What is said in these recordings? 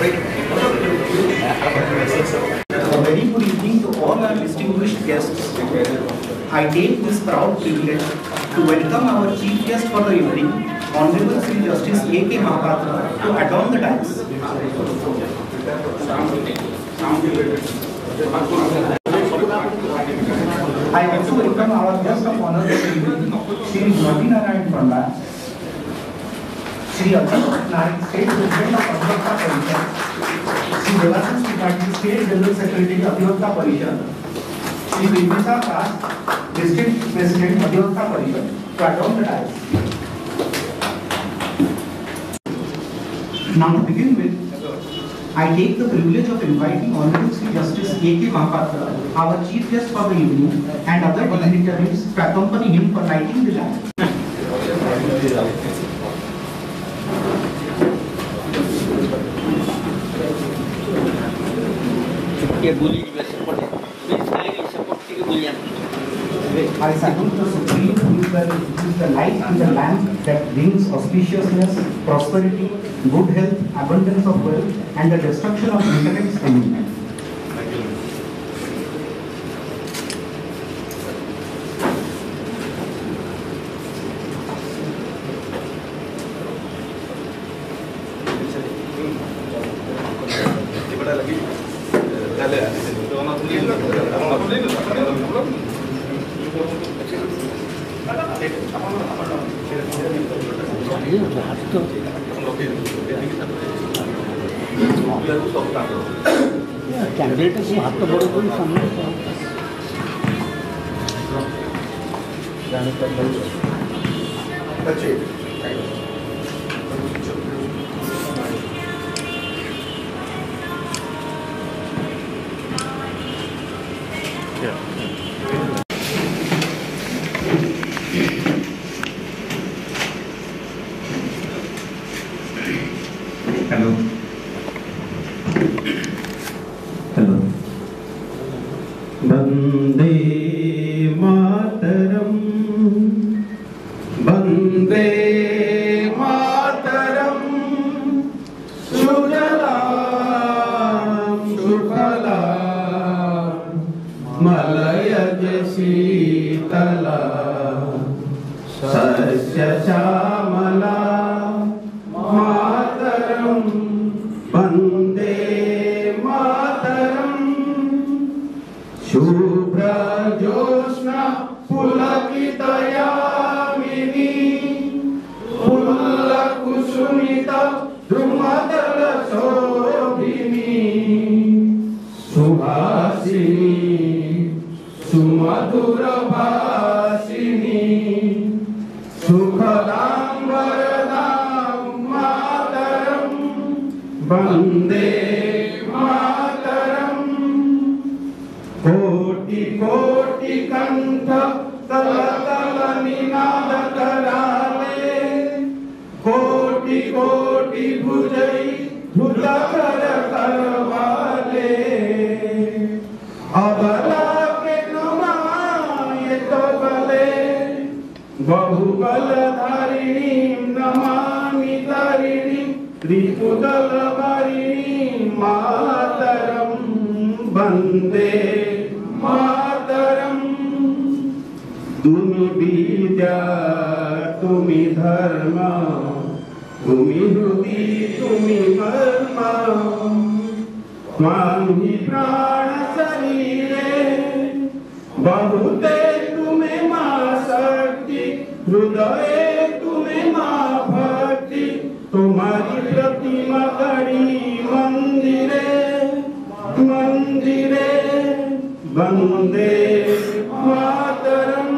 A very good evening to all our distinguished guests. I take this proud privilege to welcome our chief guest for the evening, Hon'ble Shri Justice A.K. Mohapatra, to adorn the dais. I also welcome our guest of honor this evening, Shri Shri Naran, State President of ADHIVAKTA Parishad, Shri Devasans Tripathi, State General Secretary of ADHIVAKTA Parishad, Shri Vimisa Das, District President of ADHIVAKTA Parishad, to adorn the dais. Now to begin with, I take the privilege of inviting Honorable Shri Justice A.K. Mohapatra, our chief guest for the evening, and other dignitaries to accompany him for lighting the lamp. I salute the Supreme, who is the light in the lamp that brings auspiciousness, prosperity, good health, abundance of wealth, and the destruction of intellect's enemy. Candidate को हाथ तो बड़े कोई सामने Hello. Hello. Bande Mataram, Bande Mataram, Sujalam, Sufalam, Malayaj Sitala, Sasya Shamala, Mataram, Bande Mataram, Shubhra Josna Pulakitayamini, Pulla Kusumita Drumadala Sobhini, Subhasini, Sumadura Bhasini, Sukhalam Varadam Mataram, Bande Mataram, Koti Koti Kantha Tala Tala Ninada Karale, Koti Koti Bhujai Bhuja Kara Karavale, Abala Ke Namaye Tobale, Bahubala Dharini Namami Dharini, Tripudala Varini Mataram, Bande Mataram, Tumi Vidya, Tumi Dharma, Tumi Hrudi, Tumi Karma, Swami Prana Sarire, Bahute Tume Ma Sakti, Hrudaye Tume Ma Bhakti, Tumhari Pratima Kari Mandire, Mandire, Bande Mataram,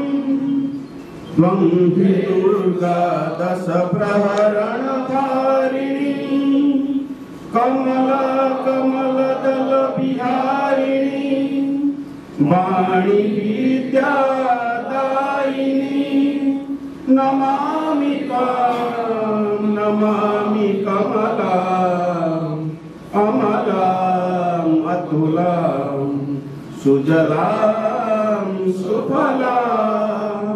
Tvam hi Durga Dasa Praharana Dharini, Kamala Kamala Dala Biharini, Vani Vidya Daini, Namami Kamalam, Amalam Atulam, Sujalam Sufalam,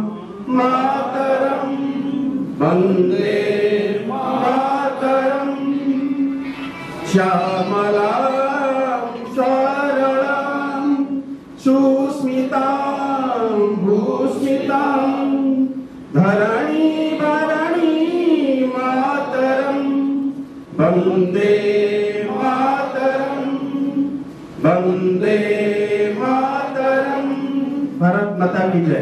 Mataram, Bande Mataram, श्यामलां सरलां सुस्मितां भूस्मितां धरणी भरणी मातरं वन्दे मातरं वन्दे मातरं। भारत माता की जय।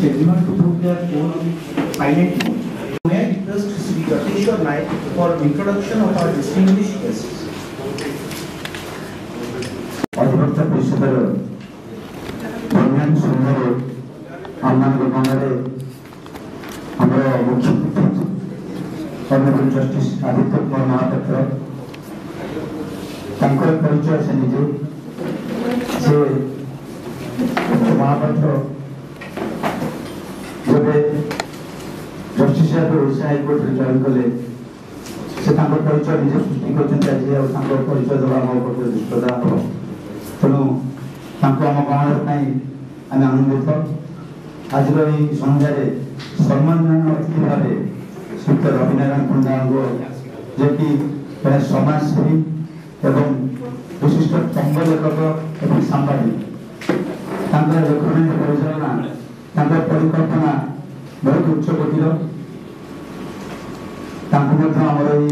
Everyone to put their phone silently. May I request Shri for introduction of our distinguished guests. अधिवक्ता परिषदर बनियान संघर आम्मान गणरे हमारा मुख्य ऑनरेबल जस्टिस आदित्य कुमार महापात्र तांकर परिचय से निजे से महापात्र जब जस्टिस ओडिशा हाईकोर्ट जॉइन कले से परिचय निजे सृष्टि कर परिचय देवा दुष्प्रदा तेणु आम गणना आम आनंदित आज सन्धार सम्मानजन अतिथि भाव श्रीयुक्त रविनारायण पंडा जे कि समाजसेवी एवं विशिष्ट तंग लेखक एवं सांबादिक लेखन परिचालना परिकल्पना बहुत उच्चकोटीर आमर ये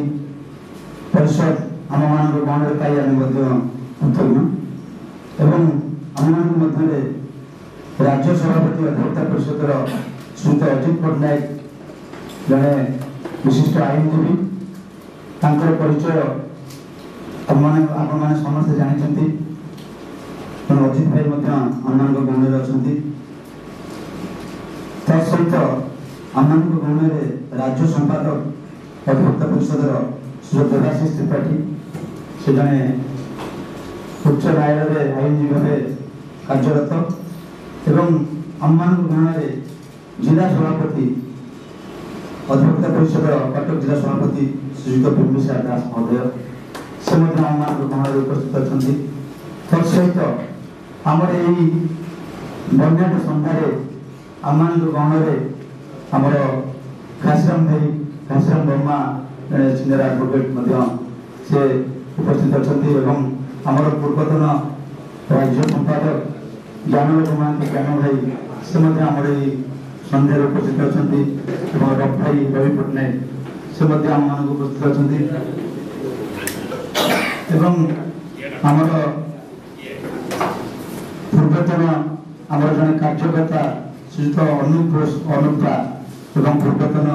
परिषद आम मान गणना पाई आम कृतज्ञ एवं आम मध्य राज्य सभापति अधिवक्ता परिषदर श्रीयुत अजित पट्टनायक जड़े विशिष्ट आईनजीवी परिचय आप समस्ते जानते अजित भाई आम गणना अच्छा तत्सहित आम गणना राज्य संपादक अधिवक्ता परिषदर श्री देवाशीष त्रिपाठी से जड़े उच्च न्यायालय आईनजीवी भाव कार्यरत एवं आम गणना जिला सभापति अधिवक्ता परिषद कटक जिला सभापति श्रीयुक्त बिंबिसार दास महोदय से आम गणना उपस्थित अच्छा तत्सहित आमर यही बन्याट सन्धार आम गणना आमर घासीराम भाई घासीराम वर्मा सीनियर एडवोकेट से उपस्थित अच्छा आमर पूर्वतन राज्य संपादक ज्ञान ज्ञान भाई से आमर ये सन्धार उपस्थित अच्छा रफ भाई रवि पट्टनायक से आम उपस्थित अच्छा आमर पूर्वतन आमर जड़े कार्यकर्ता श्रीयुक्त अनुप्रा एवं पूर्वतन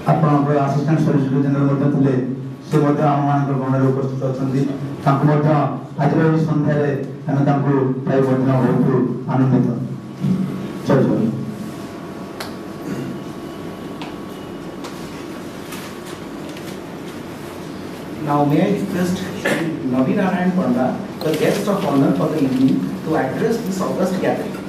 आप आसिस्टाट सलिसिटर जनरल थे से आम गणना उपस्थित अच्छा आज सन्धार आम पाई बहुत आनंदित। जय जय। Now may I request Shri Ravinarayan Panda, the guest of honor for the evening, to address this august gathering.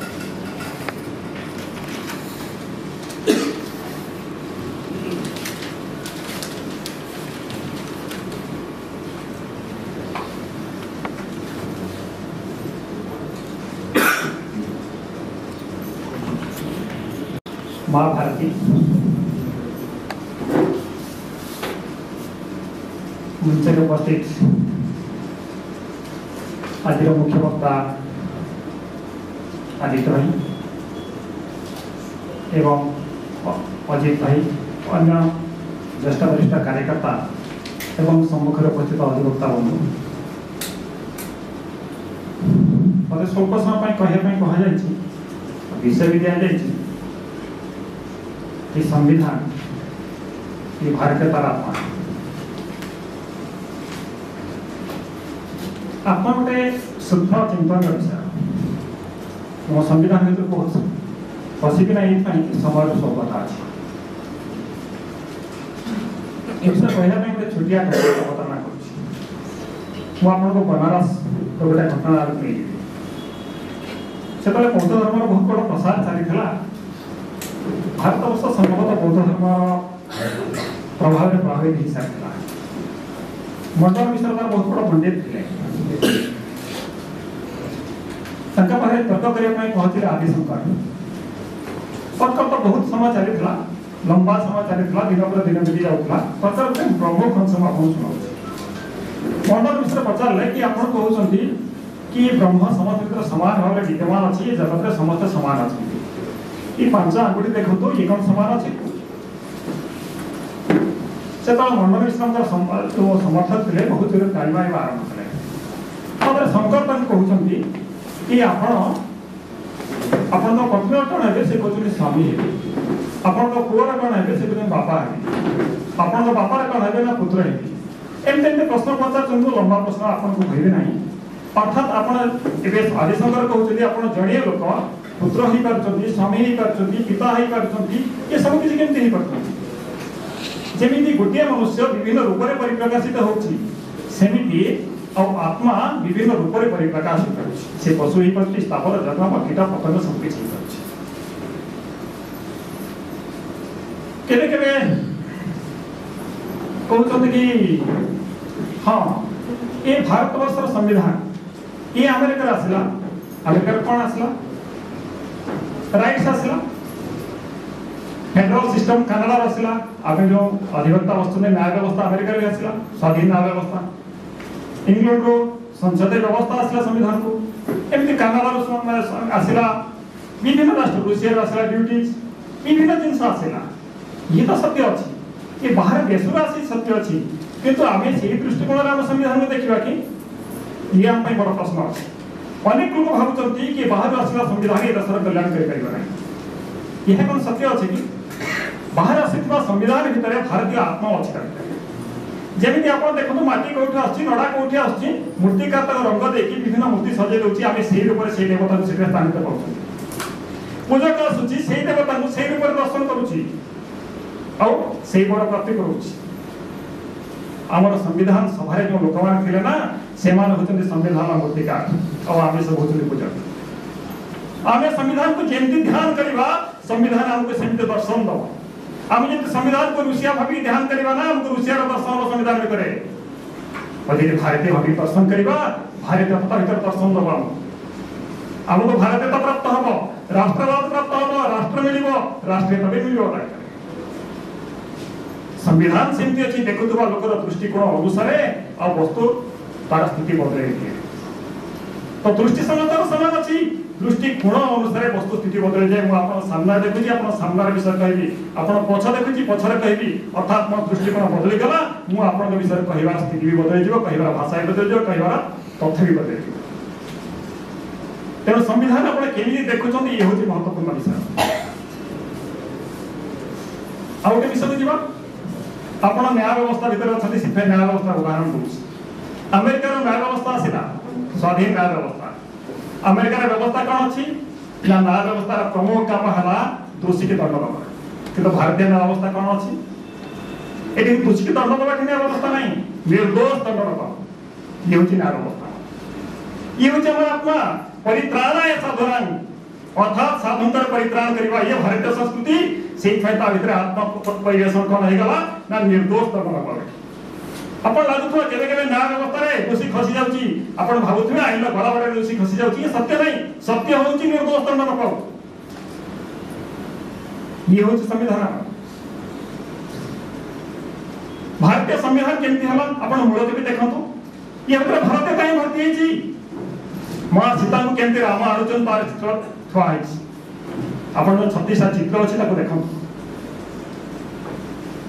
Mahabharti मंच उपस्थित आज मुख्य वक्ता आदित्य भाई एवं अजित भाई अन्य ज्येष्ठ वरिष्ठ कार्यकर्ता एवं सम्मुखें उपस्थित अधिवक्ता बंधु मत स्वल्प समय कहना विषय भी दि संविधान ये भारतीयतार आत्मा आत्मा गोटे सूक्ष्म चिंतन विषय मो संविधान भर बहुत पशिकिना समय स्वल्पता अच्छे विषय कहना गोटे छोटिया अवतारणा कर बनारस गोटे घटना नहीं से बौद्ध धर्म बहुत बड़ प्रसार चली भारत वर्ष संभवतः बौद्ध धर्म प्रभाव में प्रभावित हो सारी मंडल मिश्र बहुत बड़ पंडित थे तर्क करने कहते आदिशंकर तर्क तो बहुत समय चली लंबा समय चली दिन पर दिन बीती जाऊला तर्क प्रमुख अंश आपको शुणाऊँ मंडल मिश्र पचारे कि आप कहते कि ब्रह्म समस्त सामान भाव में विद्यमान अच्छी जगत में समस्त सामान अच्छे ये पांच आंगुठी देखो ये कौन सामान अच्छे से मंडल मिश्र जो समर्थक थे बहुत जोर तालिम आरंभ कले शंकर कहते कि आपण पत्नी कौन है से कहते स्वामी है आपण पुअर कौन है से कहते बापा है आपण बापार कौन है ना पुत्र है एमती प्रश्न पचार लंबा प्रश्न आपको कहबे ना अर्थात आपण आदिशंकर कहते आप जड़े लोक पुत्र हो पार्टी स्वामी हो पार्टी पिता हो पार्टी ये सब किसी केमती हो पार्टी जमी गोटे मनुष्य विभिन्न रूप में परिप्रकाशित होमती आत्मा विभिन्न रूप में परिप्रकाशित से पशु हो पार्टी स्थावर जन्म कीट पतंग सब किसी हो पार्टी कहते कि हाँ ये भारत वर्ष संविधान ये अमेरिका आसला अमेरिका कौन आसला राइट्स आसला फेडरल सिस्टम कनाडा आसला आम जो अधिवक्ता वस्तु न्याय व्यवस्था अमेरिका आसला स्वाधीन न्याय व्यवस्था इंग्लैंड रो संसदीय व्यवस्था आसला संविधान को एमती कनाडा आसला विभिन्न राष्ट्र रूसिया आसला ड्यूटीज विभिन्न जिन आसला ये तो सत्य अच्छी ये बाहर देश आसी सत्य अच्छी किंतु आम से दृष्टिकोण आम संविधान में देखा कि ये आम बड़ प्रश्न अच्छे अनेक लोग भावुं कि बाहर आसला संविधान ये देशर कल्याण कर यह कौन सत्य अच्छे कि बाहर आसी संविधान भितर भारतीय आत्मा अच्छी जमी आप देखो माटी कौटी आस नड़ा कौटी आस मूर्तिकार रंग देखिए विभिन्न मूर्ति सजे दूसरी आम से रूप से देवता से स्थानित कर पूजक आसूसी से देवता से रूप दर्शन करुच्ची से बड़ प्राप्ति करुच्ची आमर संविधान सभा जो लोक मैंने ना से संविधान मूर्तिकार और आम सब होती पूजक आम संविधान को जमी ध्यान करवा संविधान आमको सेमती दर्शन दब आम जब संविधान को ऋषिया भावी ध्यान करवा ना आमको ऋषियार दर्शन संविधान में करे भारतीय भावी दर्शन करवा भारतीयता भर दर्शन दब आमको भारतीयता प्राप्त हम राष्ट्रवाद प्राप्त हम राष्ट्र मिल राष्ट्रीयता भी मिल संविधान सेमती अच्छी देखुवा लोकर दृष्टिकोण अनुसार आ वस्तु तार स्थिति बदल तो दृष्टि समाचार समान अच्छी दृष्टिकोण अनुसार वस्तु स्थिति बदल जाए मुझे सामना देखुची आप सामनार विषय कहबी आप पछ देखुची पछरे कहबी अर्थात मो दृष्टिकोण बदली गला मु आपन विषय कहबार स्थिति भी बदल जीव कहबार भाषा भी बदल जीव कहबार तथ्य भी बदल जीव तेणु संविधान आप केमी देखुं ये हूँ महत्वपूर्ण विषय आ गोटे विषय जीवा आप न्याय व्यवस्था भितर अच्छा से न्याय व्यवस्था उदाहरण दूसरी अमेरिकार न्याय व्यवस्था आसला स्वाधीन न्याय व्यवस्था अमेरिकार व्यवस्था कौन अच्छी ना न्याय व्यवस्था प्रमुख काम है दोषी के दंड दबा कि भारतीय न्याय व्यवस्था कौन अच्छी ये दोषी के दंड दबा न्याय व्यवस्था नहीं निर्दोष दंड दबा ये हूँ न्याय व्यवस्था ये हूँ आत्मा परित्राणाय साधनानि अर्थात साधुंकर परित्राण करवा ये भारतीय संस्कृति से भितर आत्मा परिवेशन कौन होगा ना निर्दोष दंड दबा आप लगुवा के न्याय व्यवस्था दोषी खसी जाऊँगी आप भावुवे आईन गला बड़े दोषी खसी जाऊँगी सत्य नहीं सत्य हूँ निर्दोष दंड न पाऊ ये हूँ संविधान भारतीय संविधान केमती है आप मूल भी देखो ये भारत कहीं भर्ती माँ सीता को केमती राम आणुचन तार चित्र थुआई आप 36 चित्र अच्छी देखो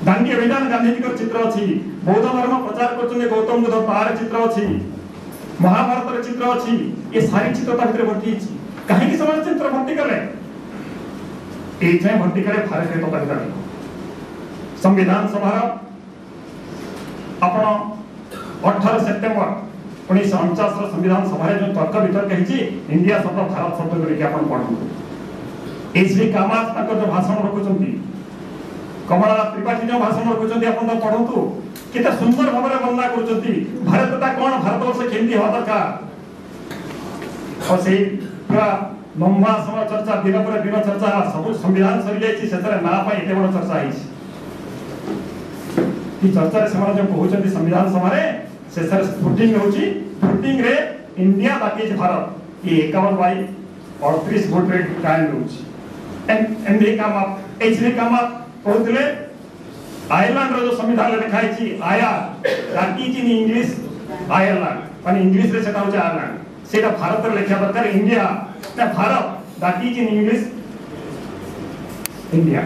दांडी अभियान गांधी जी चित्र अच्छी बौद्ध धर्म प्रचार कर गौतम बुद्ध तार चित्र अच्छी महाभारत चित्र अच्छी ये सारी चित्र भर भर्ती कहीं समाज चित्र भर्ती कले भर्ती करे भारतीय संविधान सभा आप 18 सेप्टेम्बर 1949 संविधान सभा जो तर्क वितर्क इंडिया शब्द भारत शब्द करके पढ़ू श्री कामात जो भाषण रखुंट कमला त्रिपाठी जो भाषण रखुंट आप पढ़ु केते सुंदर भाव में वर्णना कर भारतता कौन भारत वर्ष केमती हवा दरकार और से पूरा लंबा समय चर्चा दिन पर दिन चर्चा सब संविधान सरी जाइए से ना एत बड़ चर्चा है चर्चा से कहते संविधान सभा शेष फुटिंग फुटिंग रे इंडिया दैट इज भारत ये 51/38 वोट रे कायम रोची एंड काम कहते आयरलैंड रो जो संविधान लिखा है आया that is in English Ireland माने इंग्लिश रे सेटा होचे आयरलैंड सेटा भारत रे लिखा दरकार इंडिया ना Bharat that is in English India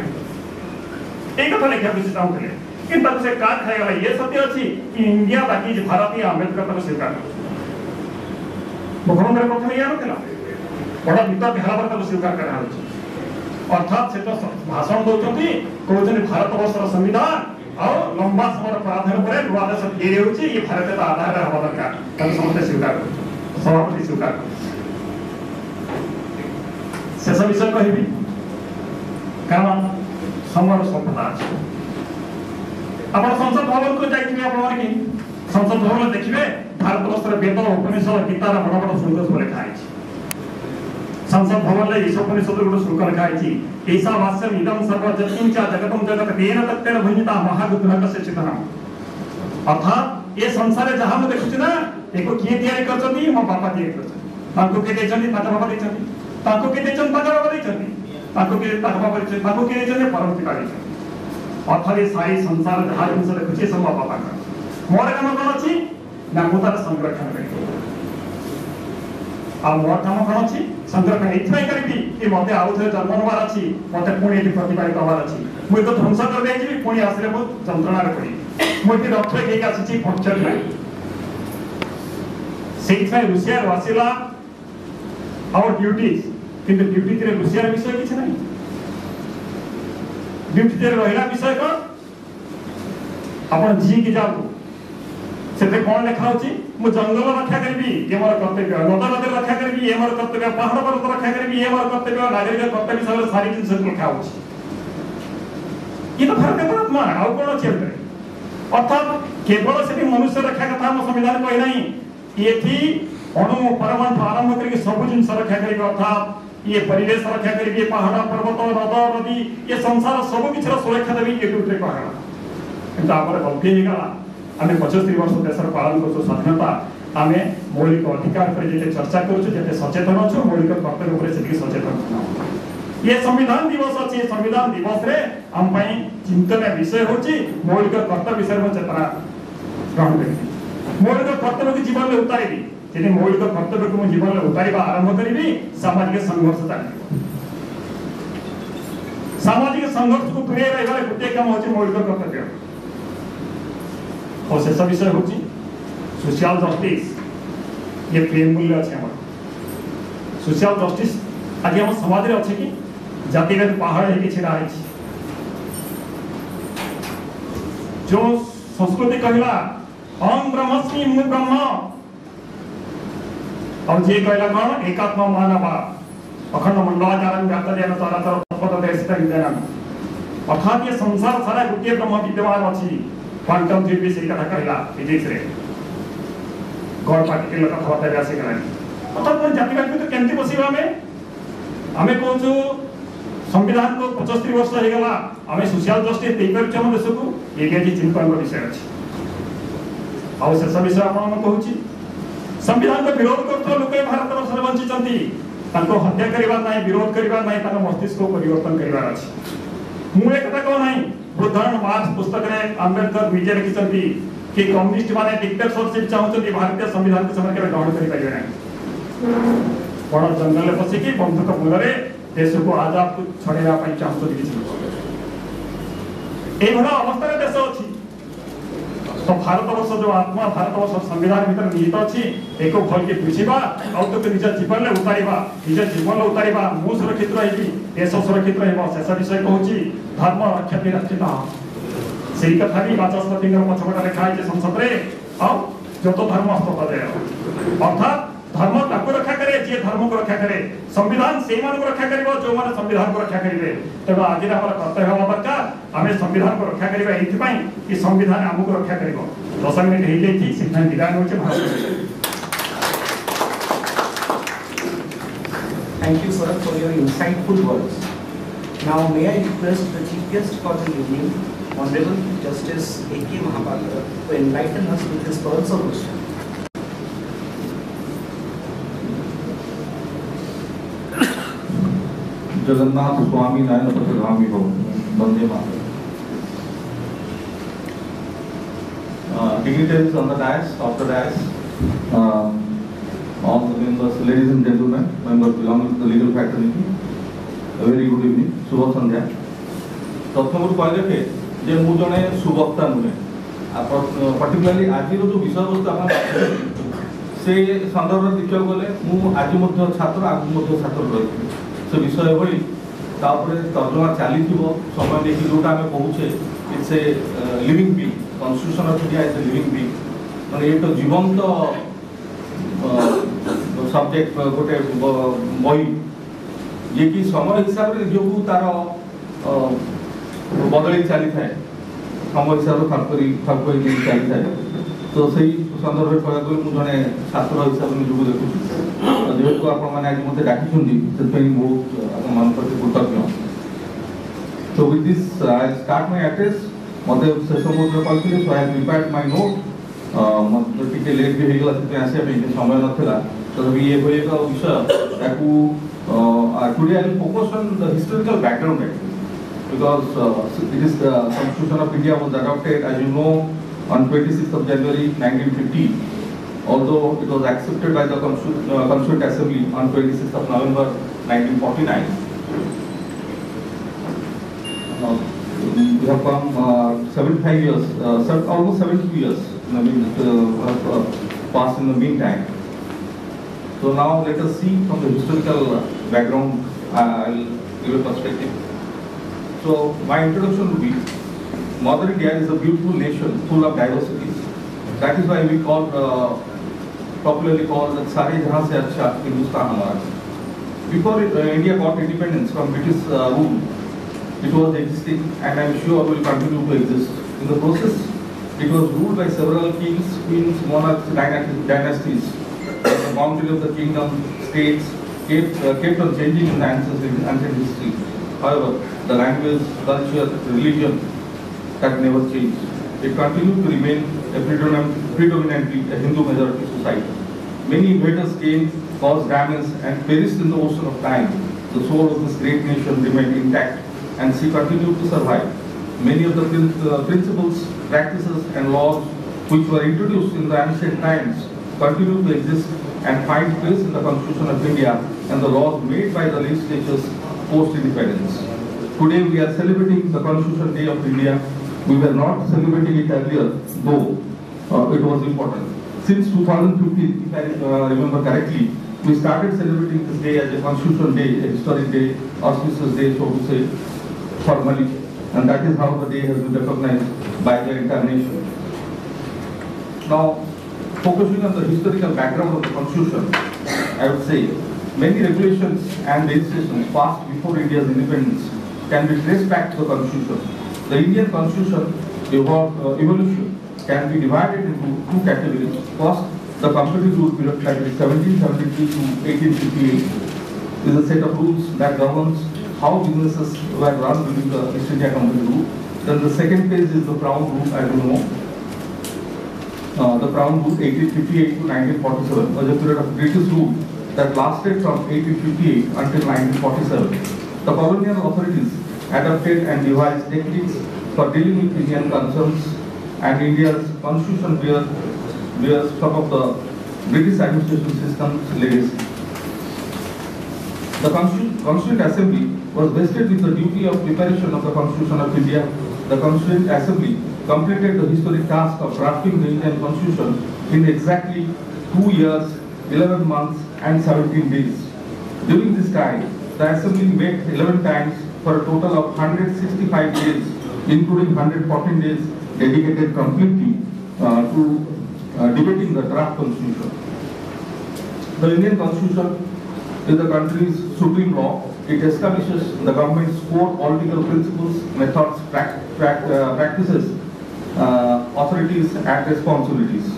एक कथा लिखा कुछ चाहूले किंतु से काट खाएगा ये सत्य अछि कि इंडिया दैट इज भारत ये अंबेडकर को स्वीकार मुख्यमंत्री प्रथम या रखला बड़ा वितर बिहार को स्वीकार करा होछि अर्थात से तो भाषण दौरान कहते भारत वर्षर संविधान और लंबा समय प्रावधान पर नुआ देश फेरी होची ये भारत का आधार हवा दरकार समस्त स्वीकार सभापति स्वीकार शेष विषय कहबी कारण समय स्वल्पता अच्छे आप संसद भवन को जाइए कि संसद भवन देखिए भारत वर्षर वेद उपनिषद गीतार बड़ बड़ श्लोक सब लिखा है संसद भवन ले ईशोपनिषद गोटे श्लोक लिखा है ईशावास्यम इदं सर्वं जगत्किंच जगतं जगत तेन तत्तेन भुञ्जीता महागुणकस्य चितनम अर्थात ये संसार जहां हम देखुछि ना एको किए तैयारी करछथि मो बापा तैयारी करछथि ताको के देछथि ताका बाबा देछथि ताको के देछथि ताका बाबा देछथि ताको के ताका बाबा देछथि ताको के देछथि परमति काढी अर्थात ये सारी संसार जहां जिनस देखुछि सब बापा का मोर काम कोन अछि ना मोतार संरक्षण करिबो आ मोर काम कोन अछि संरक्षण इथाई करिबी कि मते आउ थे जन्म नवार अछि मते पुणी एति प्रतिपादित हवार अछि मु तो ध्वंस कर देछि पुणी आसरे मु जंत्रणा रे पड़ी मु एति रक्षा के आछि फंक्शन में सेइथाई रुसिया वासिला आवर ड्यूटीज किंतु ड्यूटी रे रुसिया विषय किछ नै ड्यूटी रे रहिला विषय को आपण जी की जाऊ सेते कोन लिखा होची मु जंगल रक्षा करबी ये मोर कर्तव्य नद नदी रक्षा करबी ये मोर कर्तव्य पहाड़ पर्वत रक्षा करबी ये मोर कर्तव्य नागरिक कर्तव्य सब सारी जिंस लिखा होची ये तो भारत का आत्मा आ कोन अछि अर्थात केवल सेठी मनुष्य रक्षा कथा हम संविधान कहि नाही एथि अणु परमाणु आरंभ करके सब जिंस रक्षा करबी अर्थात ये परिवेश रक्षा करबी पहाड़ पर्वत नद नदी ये संसार सब किछ सुरक्षा देबी ये टूटे पहाड़ किंतु आपर गलती हे गला आमे 75 वर्ष देशर पालन करछो स्वाधीनता आमे मौलिक अधिकार पर जेते चर्चा करछो जेते सचेतन अछो मौलिक कर्तव्य पर सेति सचेतन ये संविधान दिवस अछि संविधान दिवस रे हम पई चिंतन विषय होची मौलिक कर्तव्य विषय में चेतना ग्रहण करी मौलिक कर्तव्य के जीवन में उतारिबी जेते मौलिक कर्तव्य को जीवन में उतारिबा आरंभ करिबी सामाजिक संघर्ष चालिबो सामाजिक संघर्ष को दूरे रहबार गोटे काम होची मौलिक कर्तव्य और शेष विषय होची सोशल जस्टिस ये प्रेम मूल्य अछि हमर सोशल जस्टिस आज हम समाज रे अछि कि जातिगत पहाड़ है कि छिड़ा है जो संस्कृति कहला अहम ब्रह्मस्मि मु ब्रह्म और जे कहला कोन एकात्मा मानव अखंड मंडलाकारं व्याप्तदेन चराचर तत्पद देशत विद्यमान अर्थात ये संसार सारा गोटे ब्रह्म विद्यमान अछि क्वांटम थ्योरी से कथा कहला फिजिक्स रे गॉड पार्टिकल का कथा व्यासे करा अर्थात कोन जातिगत तो केमति बसिबा हमें कहूँ संविधान को 75 वर्ष हो गला हमें सोशल जस्टिस दे पर हम देश को ये भी चिंता विषय अछि और शेष विषय आपन कहूँ संविधान को विरोध करतो लोक भारत वर्ष वंचित चंती ताको हत्या करिबा नाही विरोध करिबा नाही ताको मस्तिष्क को परिवर्तन करिबा अछि मु एक कथा को नाही बुद्धन मार्क्स पुस्तक रे अंबेडकर विजय लिखिसंती कि कम्युनिस्ट माने डिक्टेटरशिप चाहउछंती भारतीय संविधान के समय के ग्रहण करि परिबे नाही बड़ जंगल में पसी की बंधुक मूलरे देश को आजाद को छड़ेवा पई चाहउछंती किछि ए भला अवस्था रे देश अछि तो भारत वर्ष जो आत्मा भारत वर्ष संविधान भीतर निहित अछि एको भल के बुझिबा और तो निज जीवन ले उतारिबा निज जीवन ले उतारिबा मु सुरक्षित रहिबी देश सुरक्षित रहबो शेष विषय कहूची धर्म रक्षा रक्षिता सेही कथा भी वाचस्पति के पछपटा लिखा है संसद रे और जो तो धर्म हस्तगत है अर्थात धर्म ताको रक्षा करे जे धर्म को रक्षा करे संविधान से मान को रक्षा करिवो जो मान संविधान को रक्षा करिवे तबा आज हमर कर्तव्य होबा दरकार हमें संविधान को रक्षा करिवा एथि पई कि संविधान हमको रक्षा करिवो 10 मिनिट हे जेथि सिद्धांत विधान होचे Bharat Thank you, sir, for your insightful words. Now, may I request the chief guest for the evening, Honorable Justice A.K. Mohapatra, to enlighten us with his pearls of wisdom. Jagannath Swami Nayana Patragami Ho, Bande Mata. Dignitaries on the dais, off the dais, all the members, ladies and gentlemen, members belonging to the legal fraternity, a very good evening, Shubha Sandhya. प्रथम कहले जे मु जने सुवक्ता नुहे particularly आज जो विषय वस्तु आप से सन्दर्भ देखा गले मु आज छात्र आगु छात्र रही से विषय भली तर्जमा चली समय देखिए जोटा आम कहूचे it's a living being constitution of India is a living being माने ये तो जीवंत सब्जेक्ट गोटे बही ये कि समय हिसाब से जो तार बदली चली थाए समय हिसाब से खाप चली थाए तो से सन्दर्भ कह जड़े छात्र हिसाब से निजक देखुँ जेहेतु आपने डाकी बहुत मान प्रति कृतज्ञ So with this I start my address. मत शेष मुहूर्त कहते सो आई प्रिपेयर्ड माय नोट टिके लेट भी होगा से आसिया समय नाला तथापि ये एक विषय ताकू today I will focus on the historical background because it is the Constitution of India was adopted, as you know, on 26th of January 1950, although it was accepted by the Constituent Assembly on 26th of November 1949. We have come 75 years, almost 72 years have passed in the meantime. So now let us see from the historical background, I'll give a perspective. So my introduction would be, Mother India is a beautiful nation full of diversities. That is why we call, popularly called that Sare Jahan Se Acha Hindustan Hamara. Before India got independence from British rule, it was existing and I am sure will continue to exist. In the process, it was ruled by several kings, queens, monarchs, dynasties. The boundary of the kingdom, states kept on changing in the ancient history. However, the language, culture, religion, that never changed. It continued to remain predominantly a Hindu majority society. Many invaders came, caused damage and perished in the ocean of time. The soul of this great nation remained intact and she continued to survive. Many of the principles, practices and laws which were introduced in the ancient times continue to exist and find place in the Constitution of India and the laws made by the legislatures post-independence. Today we are celebrating the Constitution Day of India. We were not celebrating it earlier, though it was important. Since 2015, if I remember correctly, we started celebrating this day as a Constitution Day, a historic day, auspicious day, so to say, formally, and that is how the day has been recognized by the entire nation. Now, focusing on the historical background of the Constitution, I would say many regulations and legislations passed before India's independence can be traced back to the Constitution. The Indian Constitution evolution can be divided into two categories. First, the comparative rule period, that is 1773 to 1858, is a set of rules that governs how businesses were run during the East India Company rule. Then the second phase is the Crown Rule, I don't know. The Crown Rule 1858 to 1947 was a period of British rule that lasted from 1858 until 1947. The colonial authorities adopted and devised techniques for dealing with Indian concerns, and India's constitution bears some of the British administration system's legacy. The Constituent Assembly was vested with the duty of preparation of the Constitution of India. The Constituent Assembly completed the historic task of drafting the Indian Constitution in exactly 2 years, 11 months and 17 days. During this time, the Assembly met 11 times for a total of 165 days, including 114 days dedicated completely to debating the draft Constitution. The Indian Constitution is the country's supreme law. It establishes the government's core political principles, methods, practices, authorities and responsibilities.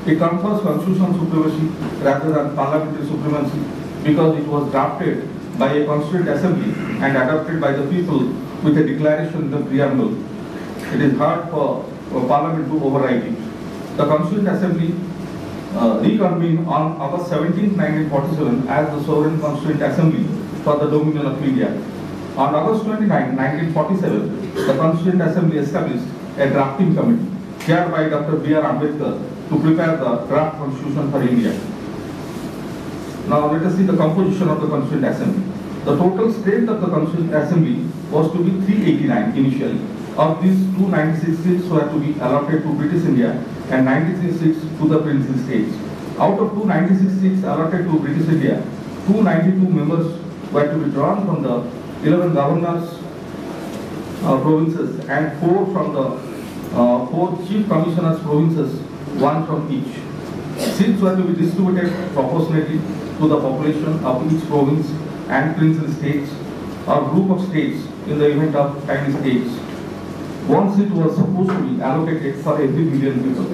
It confers constitutional supremacy rather than parliamentary supremacy because it was drafted by a constituent assembly and adopted by the people with a declaration in the preamble. It is hard for Parliament to override it. The Constituent Assembly reconvened on August 17, 1947 as the Sovereign Constituent Assembly for the Dominion of India. On August 29, 1947, the Constituent Assembly established a drafting committee chaired by Dr. B.R. Ambedkar to prepare the draft constitution for India. Now let us see the composition of the Constituent Assembly. The total strength of the Constituent Assembly was to be 389 initially. Of these, 296 seats were to be allotted to British India and 93 seats to the princely states. Out of 296 seats allotted to British India, 292 members were to be drawn from the 11 governors' provinces and 4 from the 4 chief commissioners' provinces, 1 from each. Seats were to be distributed proportionately to the population of each province and princely states or group of states in the event of tiny states. 1 seat was supposed to be allocated for every million people.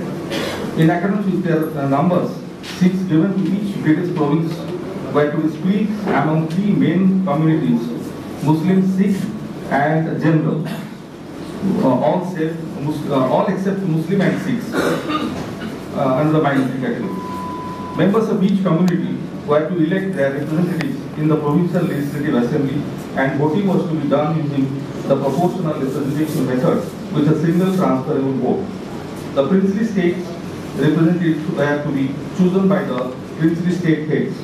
In accordance with their numbers, seats given to each British province were to be split among 3 main communities: Muslim, Sikh, and General. All except Muslim and Sikhs under the minority category. Members of each community were to elect their representatives in the provincial legislative assembly, and voting was to be done using the proportional representation method with a single transferable vote. The princely states representatives were to be chosen by the princely state heads.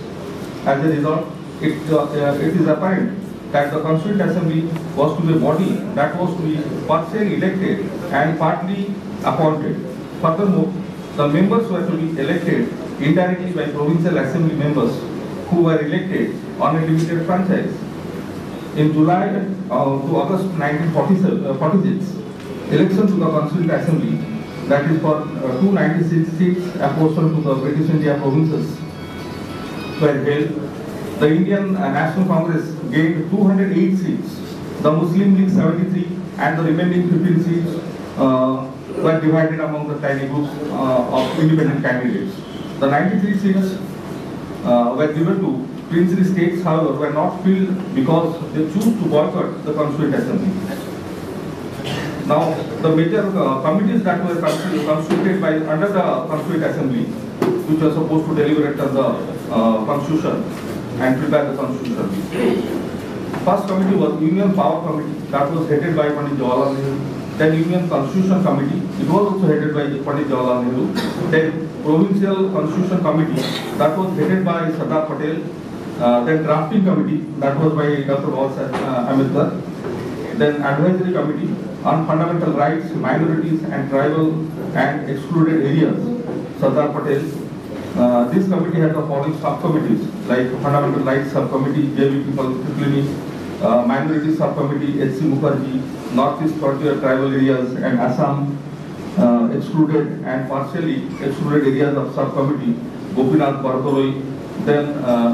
As a result, it is apparent that the Constituent Assembly was to be a body that was to be partially elected and partly appointed. Furthermore, the members were to be elected indirectly by provincial assembly members who were elected on a limited franchise. In July to August 1946, election to the Constituent Assembly, that is for 296 seats apportioned to the British India provinces, were held. The Indian National Congress gained 208 seats, the Muslim League 73, and the remaining 15 seats were divided among the tiny groups of independent candidates. The 93 seats were given to princely states, however, were not filled because they chose to boycott the Constituent Assembly. Now, the major committees that were constituted by under the Constituent Assembly, which were supposed to deliberate on the Constitution and prepare the Constitution. First committee was Union Power Committee, that was headed by Pandit Jawaharlal Nehru. Then Union Constitution Committee, it was also headed by Pandit Jawaharlal Nehru. Then Provincial Constitution Committee, that was headed by Sardar Patel. Then Drafting Committee, that was by Dr. Ambedkar. Then Advisory Committee on Fundamental Rights, Minorities and Tribal and Excluded Areas, Sardar Patel. This committee had the following subcommittees like Fundamental Rights Subcommittee, JVP Clinic, Minority Subcommittee, H.C. Mukherjee, Northeast Frontier Tribal Areas and Assam, excluded and partially excluded areas of subcommittee, Gopinath Bartoloi. Then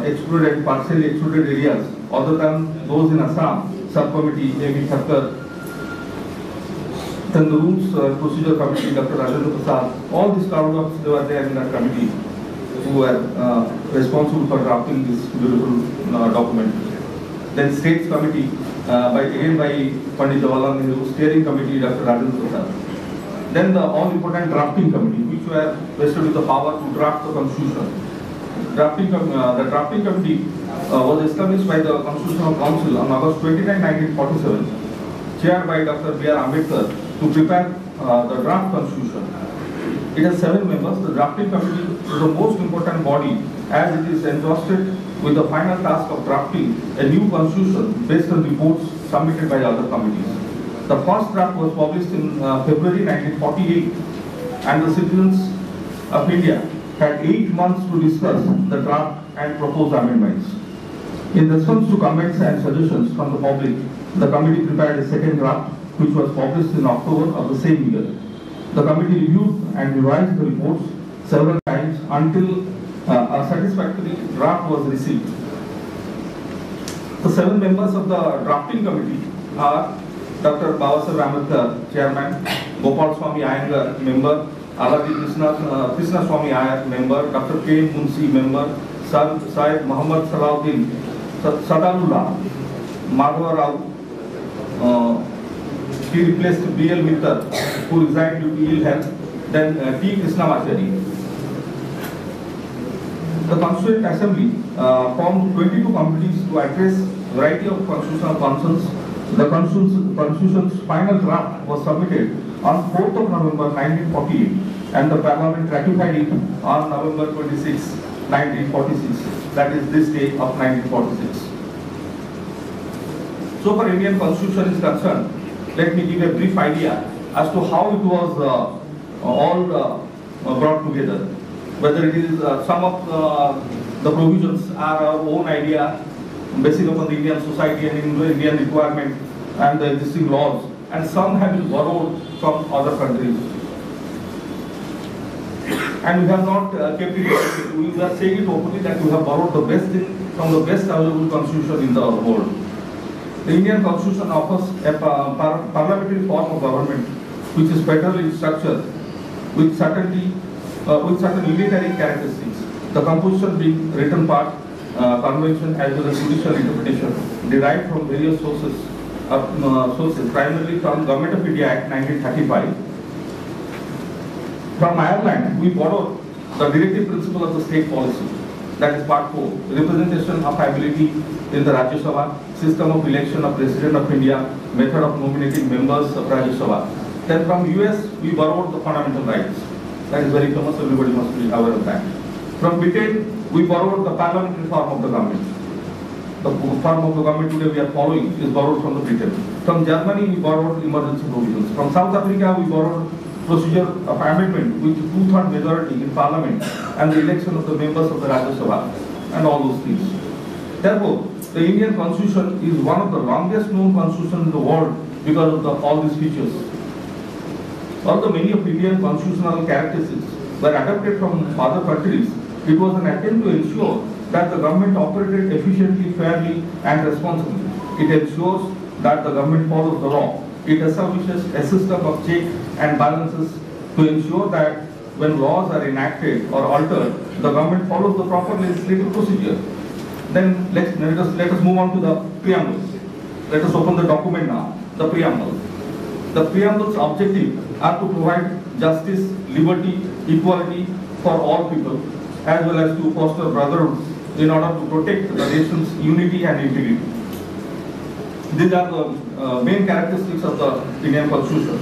excluded and partially excluded areas other than those in Assam, subcommittee, A.V. Thakkar. Then the Rules Procedure Committee, Dr. Rajendra Prasad. All these carve-ups, they were there in that committee who were responsible for drafting this beautiful document. Then States Committee, again by Pandit Jawaharlal Nehru, Steering Committee, Dr. Rajendra Prasad. Then the all-important Drafting Committee, which were vested with the power to draft the Constitution. The Drafting Committee was established by the Constitutional Council on August 29, 1947, chaired by Dr. B.R. Ambedkar, to prepare the draft Constitution. It has 7 members. The Drafting Committee is the most important body as it is entrusted with the final task of drafting a new constitution based on reports submitted by other committees. The first draft was published in February 1948, and the citizens of India had 8 months to discuss the draft and propose amendments. In response to comments and suggestions from the public, the committee prepared a second draft, which was published in October of the same year. The committee reviewed and revised the reports several times until a satisfactory draft was received. The 7 members of the Drafting Committee are Dr. Babasaheb Ambedkar, Chairman, Gopal Swami Iyengar, Member, Aladi Krishna Swami Iyer, Member, Dr. K. Munshi, Member, Syed Muhammad Salahuddin, Sadalula, Madhava Rao, he replaced B.L. Mittal, who resigned due to ill health, then T. Krishnamachari. The Constituent Assembly formed 22 committees to address a variety of constitutional concerns. The Constitution's final draft was submitted on 4th of November 1948 and the Parliament ratified it on November 26, 1946. That is this day of 1946. So far Indian Constitution is concerned, let me give a brief idea as to how it was all brought together. Whether it is some of the provisions are our own idea, based upon the Indian society and Indian requirement and the existing laws, and some have been borrowed from other countries. And we have not kept it, we are saying it openly that we have borrowed the best thing from the best available constitution in the world. The Indian Constitution offers a parliamentary form of government which is federal in structure with certain unitary characteristics. The composition being written part, convention as well as judicial interpretation derived from various sources, primarily from Government of India Act 1935. From Ireland, we borrowed the directive principle of the state policy, that is part 4, representation of ability in the Rajya Sabha, system of election of President of India, method of nominating members of Rajya Sabha. Then from US, we borrowed the fundamental rights. That is very famous, everybody must be aware of that. From Britain, we borrowed the parliamentary form of the government. The form of the government today we are following is borrowed from the Britain. From Germany, we borrowed emergency provisions. From South Africa, we borrowed procedure of amendment with 2/3 majority in parliament and the election of the members of the Rajya Sabha and all those things. Therefore, the Indian Constitution is one of the longest known constitutions in the world because of all these features. Although many of Indian constitutional characteristics were adopted from other countries, it was an attempt to ensure that the government operated efficiently, fairly and responsibly. It ensures that the government follows the law. It establishes a system of check and balances to ensure that when laws are enacted or altered, the government follows the proper legislative procedure. Then let us move on to the preamble. Let us open the document now, the preamble. The preamble's objective are to provide justice, liberty, equality for all people, as well as to foster brotherhood in order to protect the nation's unity and integrity. These are the main characteristics of the Indian Constitution.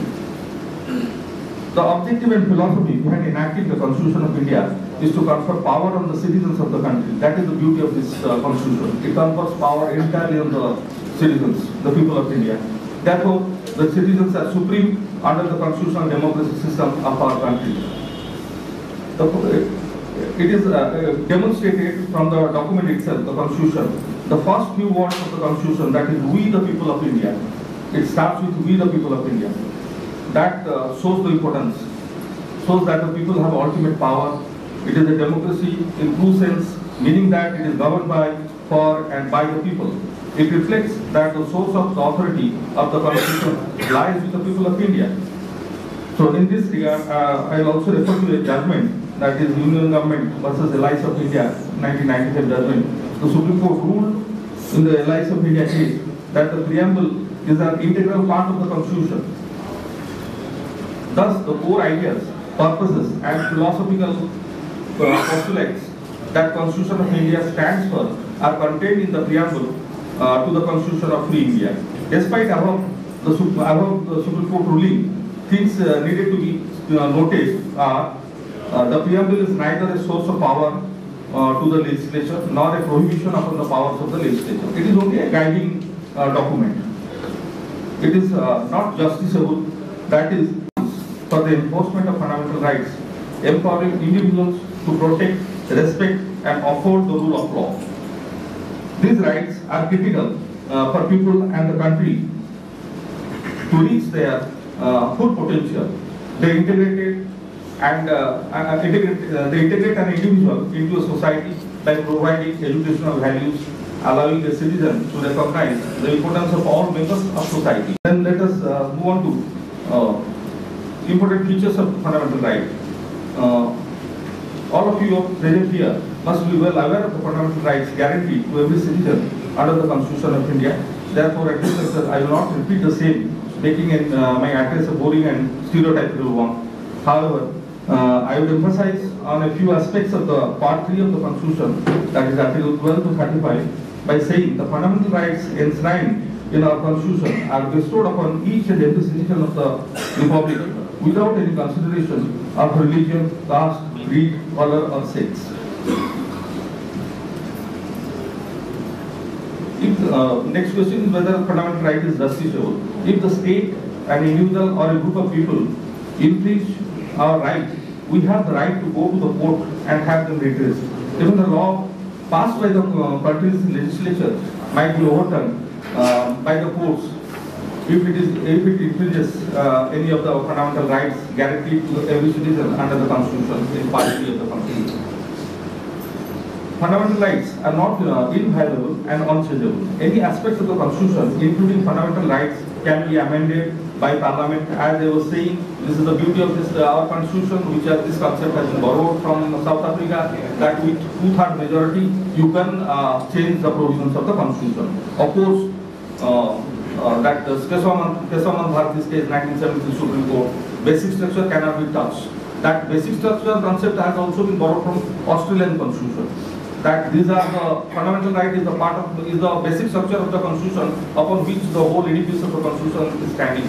The objective and philosophy behind enacting the Constitution of India is to confer power on the citizens of the country. That is the beauty of this Constitution. It confers power entirely on the citizens, the people of India. Therefore, the citizens are supreme under the constitutional democracy system of our country. It is demonstrated from the document itself, the Constitution. The first few words of the Constitution, that is we the people of India. It starts with we the people of India. That shows the importance, shows that the people have ultimate power. It is a democracy in true sense, meaning that it is governed by, for and by the people. It reflects that the source of the authority of the Constitution lies with the people of India. So in this regard, I will also refer to a judgment, that is Union Government versus Allies of India, 1995 judgment. The Supreme Court ruled in the Allies of India case that the preamble is an integral part of the Constitution. Thus, the core ideas, purposes and philosophical postulates that Constitution of India stands for are contained in the preamble to the Constitution of Free India. Despite above the Supreme Court ruling, things needed to be noted are the preamble is neither a source of power to the legislature nor a prohibition upon the powers of the legislature. It is only a guiding document. It is not justiciable, that is for the enforcement of fundamental rights, empowering individuals to protect, respect and uphold the rule of law. These rights are critical for people and the country to reach their full potential. They integrate an individual into a society by providing educational values, allowing a citizen to recognize the importance of all members of society. Then let us move on to important features of fundamental right. All of you present here must be well aware of the fundamental rights guaranteed to every citizen under the Constitution of India. Therefore, at this lecture, I will not repeat the same, making my address a boring and stereotypical one. However, I would emphasize on a few aspects of the Part 3 of the Constitution, that is Article 12 to 35, by saying the fundamental rights enshrined in our Constitution are bestowed upon each and every citizen of the Republic without any consideration of religion, caste, creed, color, or sex. Next question is whether fundamental right is justiciable. If the state, an individual, or a group of people infringe our right, we have the right to go to the court and have them redressed. Even the law passed by the country's legislature might be overturned by the courts if it infringes any of the fundamental rights guaranteed to every citizen under the Constitution in Part 3 of the Constitution. Fundamental rights are not inviolable and unchangeable. Any aspects of the Constitution, including fundamental rights, can be amended by Parliament. As I was saying, this is the beauty of this our Constitution, which this concept has been borrowed from South Africa, that with 2/3 majority, you can change the provisions of the Constitution. Of course, that Kesavan Bharati's case, 1973 Supreme Court, basic structure cannot be touched. That basic structure concept has also been borrowed from Australian Constitution. That these are the fundamental right is the basic structure of the Constitution upon which the whole edifice of the Constitution is standing.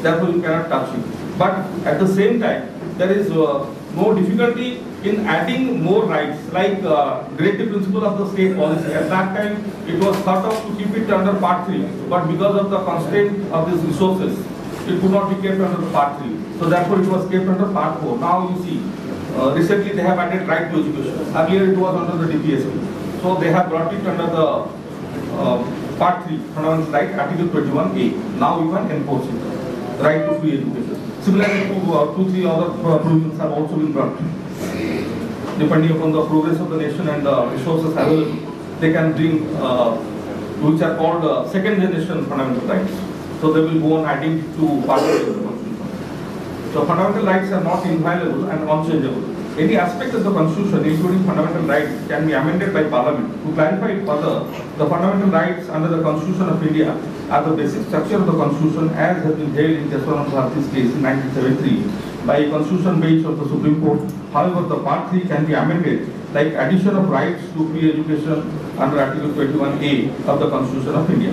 Therefore, you cannot touch it. But at the same time, there is no difficulty in adding more rights, like directive principle of the state policy. At that time, it was thought of to keep it under Part 3, but because of the constraint of these resources, it could not be kept under Part 3. So therefore, it was kept under Part 4. Now you see, recently they have added right to education. Earlier it was under the DPSP. So they have brought it under the Part 3, fundamental right, Article 21A. Now you can enforce it. Right to free education. Similarly, 2-3 other provisions have also been brought. Depending upon the progress of the nation and the resources available, they can bring, which are called second generation fundamental rights. So they will go on adding to Part 3 of the Constitution. So fundamental rights are not inviolable and unchangeable. Any aspect of the Constitution, including fundamental rights, can be amended by Parliament. To clarify it further, the fundamental rights under the Constitution of India are the basic structure of the Constitution as has been held in Kesavan Bharati's case in 1973 by a Constitution bench of the Supreme Court. However, the Part 3 can be amended like addition of rights to free education under Article 21A of the Constitution of India.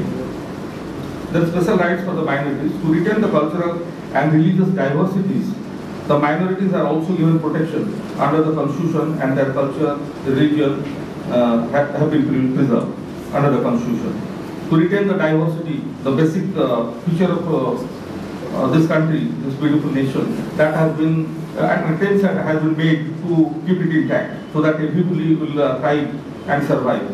There are special rights for the minorities to retain the cultural and religious diversities. The minorities are also given protection under the Constitution, and their culture, religion have been preserved under the Constitution. To retain the diversity, the basic feature of this country, this beautiful nation, that has been and attempts has been made to keep it intact, so that everybody will thrive and survive.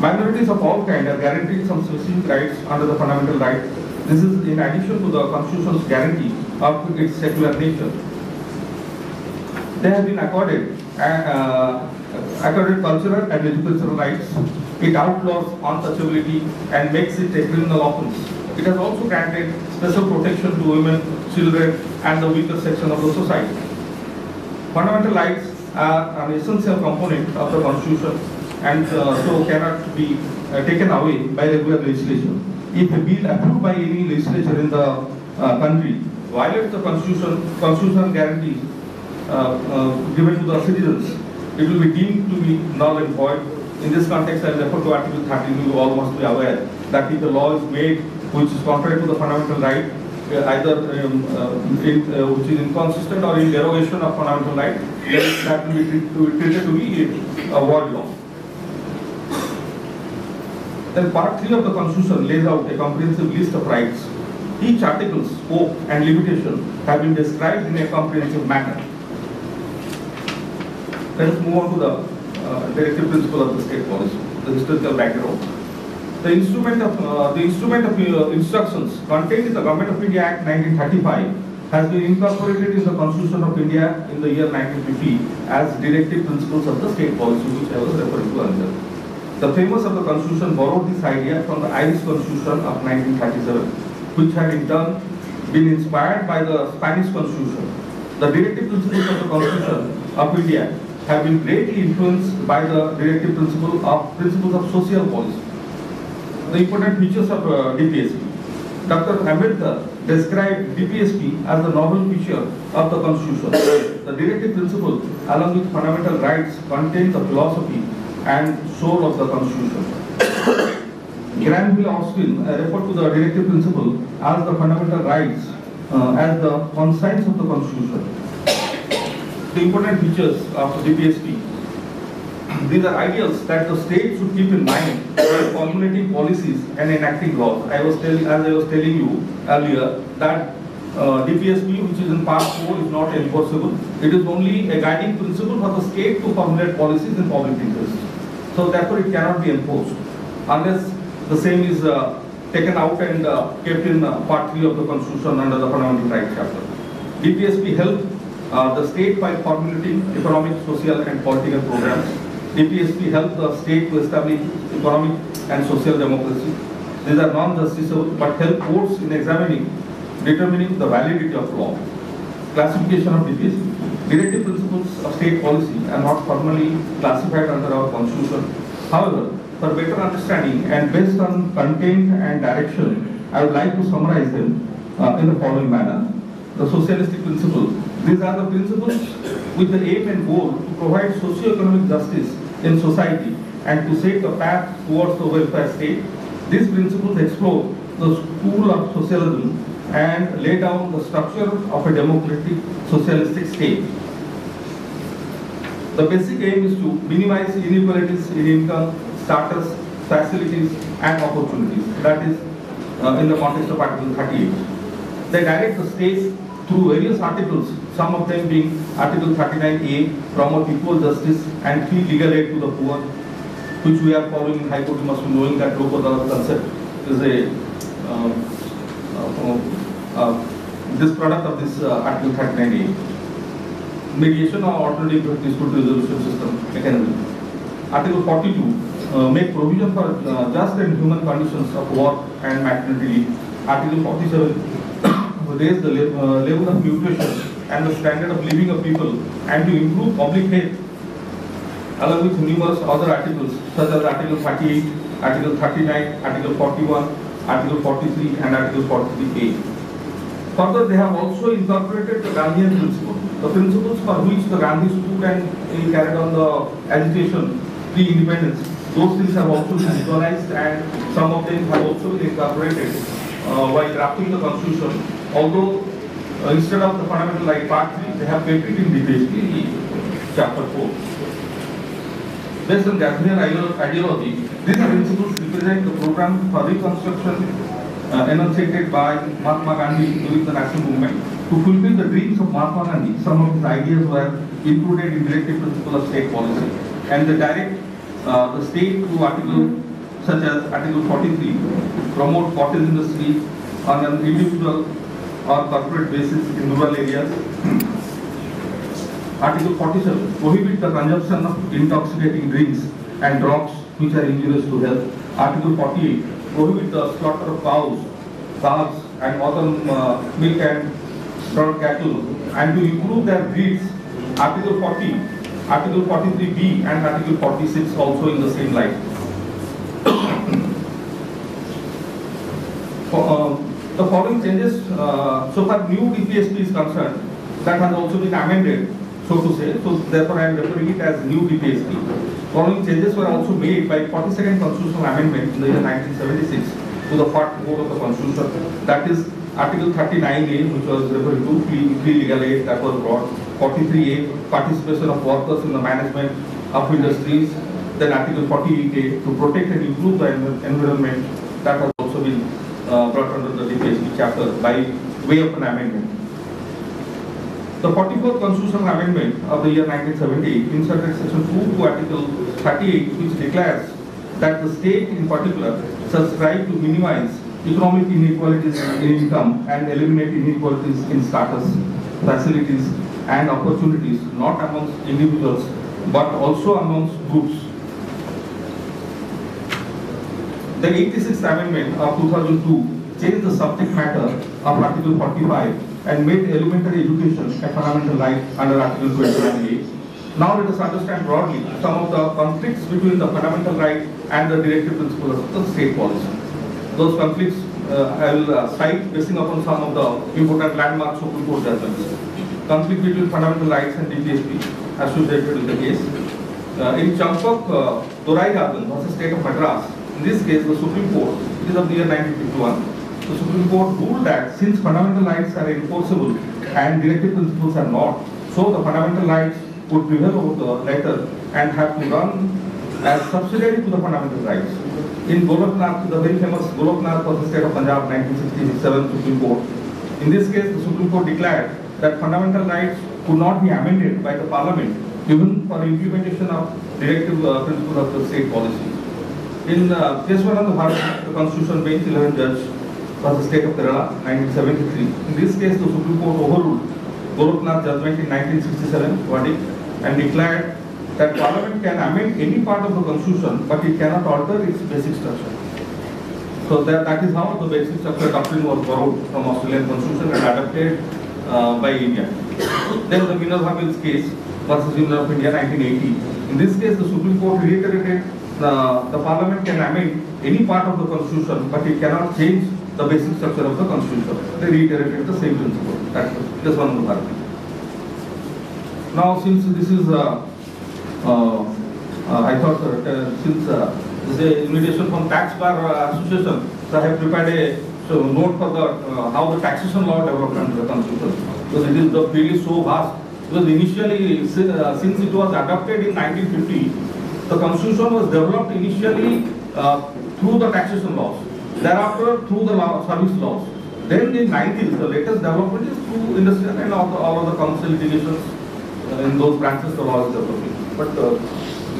Minorities of all kinds are guaranteed some specific rights under the fundamental rights. This is in addition to the Constitution's guarantee of its secular nature. They have been accorded cultural and educational rights. It outlaws untouchability and makes it a criminal offence. It has also granted special protection to women, children, and the weaker section of the society. Fundamental rights are an essential component of the Constitution, and so cannot be taken away by regular legislation. If a bill approved by any legislature in the country violates the constitutional guarantees given to the citizens, it will be deemed to be null and void. In this context, I refer to Article 13. You all must be aware that if the law is made which is contrary to the fundamental right, either which is inconsistent or in derogation of fundamental right, then that will be treated to be a void law. Then Part 3 of the Constitution lays out a comprehensive list of rights. Each article's scope and limitation have been described in a comprehensive manner. Let us move on to the directive principle of the state policy, the historical background. The instrument of instructions contained in the Government of India Act 1935 has been incorporated in the Constitution of India in the year 1950 as directive principles of the state policy, which I was referring to earlier. The famous of the Constitution borrowed this idea from the Irish Constitution of 1937, which had in turn been inspired by the Spanish Constitution. The directive principles of the Constitution of India have been greatly influenced by the directive principles of social policy. The important features of DPSP. Dr. Ambedkar described DPSP as the novel feature of the Constitution. The directive principle, along with fundamental rights, contain the philosophy and soul of the Constitution. Granville Austin referred to the directive principle as the fundamental rights, as the conscience of the Constitution. The important features of DPSP. These are ideals that the state should keep in mind while formulating policies and enacting laws. As I was telling you earlier, that DPSP, which is in part 4, is not enforceable. It is only a guiding principle for the state to formulate policies in public interest. So therefore, it cannot be enforced unless the same is taken out and kept in part 3 of the Constitution under the Fundamental Rights chapter. DPSP helped the state by formulating economic, social and political programs. DPSP helped the state to establish economic and social democracy. These are non-justiciable but help courts in determining the validity of law. Classification of DPSP. Directive principles of state policy are not formally classified under our Constitution. However, for better understanding and based on content and direction, I would like to summarize them in the following manner. The socialistic principles. These are the principles with the aim and goal to provide socio-economic justice in society and to set a path towards the welfare state. These principles explore the school of socialism and lay down the structure of a democratic socialistic state. The basic aim is to minimize inequalities in income, status, facilities and opportunities. That is in the context of Article 38. They direct the state through various articles, some of them being Article 39A, promote equal justice and free legal aid to the poor, which we are following in High Court. You must be knowing that local concept is this product of this Article 39A. Mediation or alternative dispute resolution system mechanism. Article 42, make provision for just and human conditions of work and maternity leave. Article 47, raise the level of nutrition and the standard of living of people and to improve public health, along with numerous other articles such as Article 38, Article 39, Article 41, Article 43 and Article 43A. Further, they have also incorporated the Gandhian principles, the principles for which the Gandhi stood and he carried on the agitation pre-independence. Those things have also been visualized and some of them have also been incorporated while drafting the Constitution. Although instead of the fundamental right part 3, they have kept it in DPSP chapter 4. Based on Gandhian ideology, these principles represent the program for reconstruction enunciated by Mahatma Gandhi during the national movement. To fulfill the dreams of Mahatma Gandhi, some of his ideas were included in directive principle of state policy, and they direct the state through articles such as Article 43, promote cottage industry on an individual or corporate basis in rural areas. Article 47, prohibit the consumption of intoxicating drinks and drugs which are injurious to health. Article 48, prohibit the slaughter of cows, calves and other milk and broad cattle and to improve their breeds. Article 40, Article 43B and Article 46 also in the same light. The following changes, so far new DPSP is concerned, that has also been amended, so to say. So therefore I am referring it as new DPSP. Following changes were also made by 42nd Constitutional Amendment in the year 1976 to the Part 4 of the Constitution. That is Article 39A, which was referring to free legal aid, that was brought. 43A, participation of workers in the management of industries. Then Article 48A, to protect and improve the environment, that has also been brought under the DPSP chapter by way of an amendment. The 44th Constitutional Amendment of the year 1978 inserted Section 2 to Article 38, which declares that the state in particular shall strive to minimize economic inequalities in income and eliminate inequalities in status, facilities and opportunities, not amongst individuals but also amongst groups. The 86th Amendment of 2002 changed the subject matter of Article 45 and made elementary education a fundamental right under Article 29A. Now let us understand broadly some of the conflicts between the fundamental right and the directive principles of the state policy. Those conflicts I will cite basing upon some of the important landmark Supreme Court judgments. Conflict between fundamental rights and DPSP associated with the case. In Champak Dorai Garden versus State of Madras, in this case the Supreme Court, it is of the year 1951, the Supreme Court ruled that since fundamental rights are enforceable and directive principles are not, so the fundamental rights would prevail over the latter and have to run as subsidiary to the fundamental rights. In Goloknath, the very famous Goloknath versus State of Punjab 1967 Supreme Court, in this case the Supreme Court declared that fundamental rights could not be amended by the Parliament even for implementation of directive principles of the state policy. In Keswanand Bharat, the Constitution Bench 11 Judge versus State of Kerala 1973, in this case the Supreme Court overruled Goloknath judgment in 1967 verdict and declared that Parliament can amend any part of the Constitution, but it cannot alter its basic structure. So that is how the basic structure doctrine was borrowed from Australian Constitution and adapted by India. Then the Hon'ble case versus Union of India 1980. In this case, the Supreme Court reiterated the Parliament can amend any part of the Constitution, but it cannot change the basic structure of the Constitution. They reiterated the same principle. That's just one of the argument. Now, since this is I thought since this is an invitation from Tax Bar Association, so I have prepared a note for the how the taxation law developed under the Constitution, because it is the field is so vast. Because initially, since it was adopted in 1950, the Constitution was developed initially through the taxation laws, thereafter through the service laws. Then in 90s, the latest development is through industrial and all of the council litigations in those branches the law is developing. But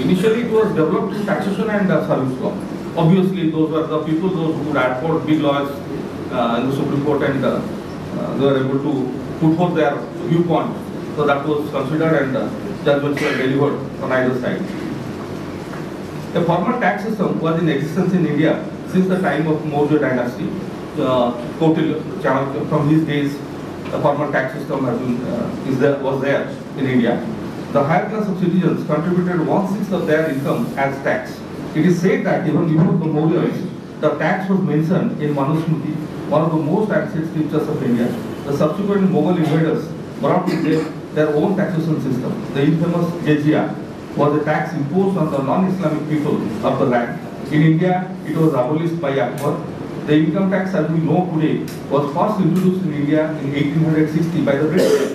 initially it was developed through taxation and service law. Obviously, those were the people those who would advocate big lawyers in the Supreme Court, and they were able to put forth their viewpoint. So that was considered, and judgments were delivered on either side. A formal tax system was in existence in India since the time of Maurya dynasty. From his days, a formal tax system was there in India. The higher class of citizens contributed 1/6 of their income as tax. It is said that even before the Mauryas, the tax was mentioned in Manusmriti, one of the most ancient scriptures of India. The subsequent Mughal invaders brought with them their own taxation system. The infamous jizya was a tax imposed on the non-Islamic people of the land. In India, it was abolished by Akbar. The income tax as we know today was first introduced in India in 1860 by the British.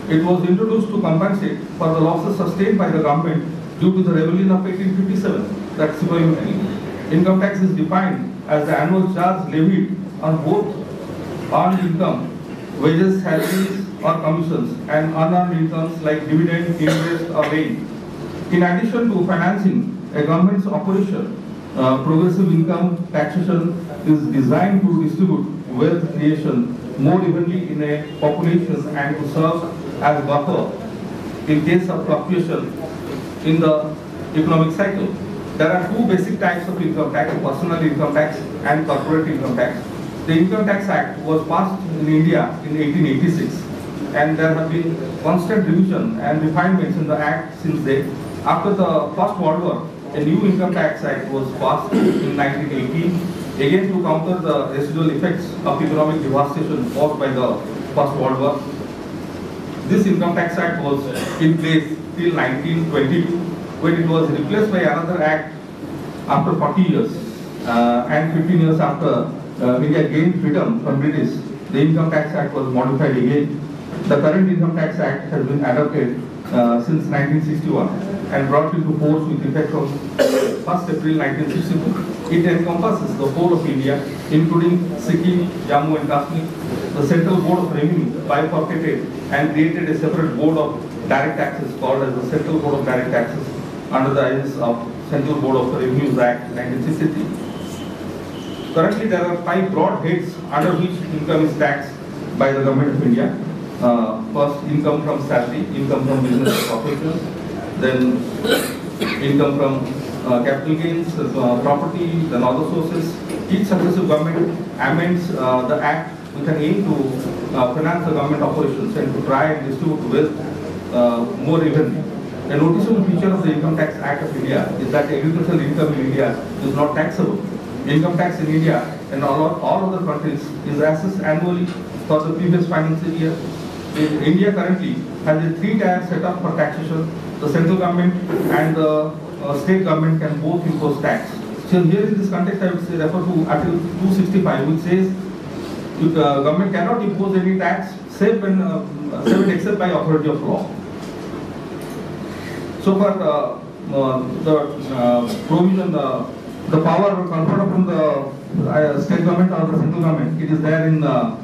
It was introduced to compensate for the losses sustained by the government due to the rebellion of 1857. That's Sipahi. Income tax is defined as the annual charge levied on both earned income, wages, salaries or commissions, and unearned incomes like dividend, interest or rent. In addition to financing a government's operation, progressive income taxation is designed to distribute wealth creation more evenly in a population and to serve as buffer in case of fluctuation in the economic cycle. There are two basic types of income tax: personal income tax and corporate income tax. The Income Tax Act was passed in India in 1886, and there have been constant revision and refinements in the Act since then. After the First World War, a new Income Tax Act was passed in 1918, again to counter the residual effects of economic devastation caused by the First World War. This Income Tax Act was in place till 1922, when it was replaced by another act after 40 years and 15 years after India gained freedom from British. The Income Tax Act was modified again. The current Income Tax Act has been adopted since 1961 and brought into force with effect from 1st April 1962. It encompasses the whole of India, including Sikkim, Jammu and Kashmir. The Central Board of Revenue bifurcated and created a separate board of direct taxes called as the Central Board of Direct Taxes under the aegis of Central Board of Revenues Act 1963. Currently, there are 5 broad heads under which income is taxed by the Government of India. First, income from salary, income from business operations, then income from capital gains, property, then other sources. Each successive government amends the Act with an aim to finance the government operations and to try and distribute wealth more evenly. A noticeable feature of the Income Tax Act of India is that agricultural income in India is not taxable. Income tax in India and all other countries is assessed annually for the previous financial year. India currently has a 3-tier setup for taxation. The central government and the state government can both impose tax. So here in this context, I would say refer to Article 265, which says the government cannot impose any tax save except by authority of law. So for the provision, the power conferred upon the state government or the central government, it is there in the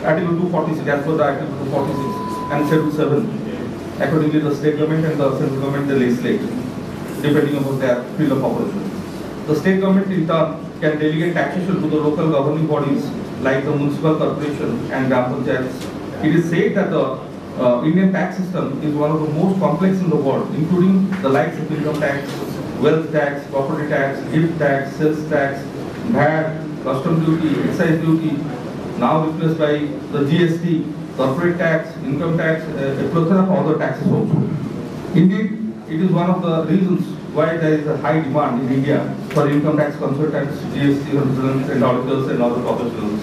Article 246, as per the Article 246 and Schedule 7. Accordingly, the state government and the central government they legislate, depending upon their field of operation. The state government in turn can delegate taxation to the local governing bodies like the municipal corporation and gram panchayats. It is said that the Indian tax system is one of the most complex in the world, including the likes of income tax, wealth tax, property tax, gift tax, sales tax, VAT, custom duty, excise duty, now replaced by the GST, corporate tax, income tax, a plethora of other taxes also. Indeed, it is one of the reasons why there is a high demand in India for income tax consultants, GST representatives and auditors and other professionals.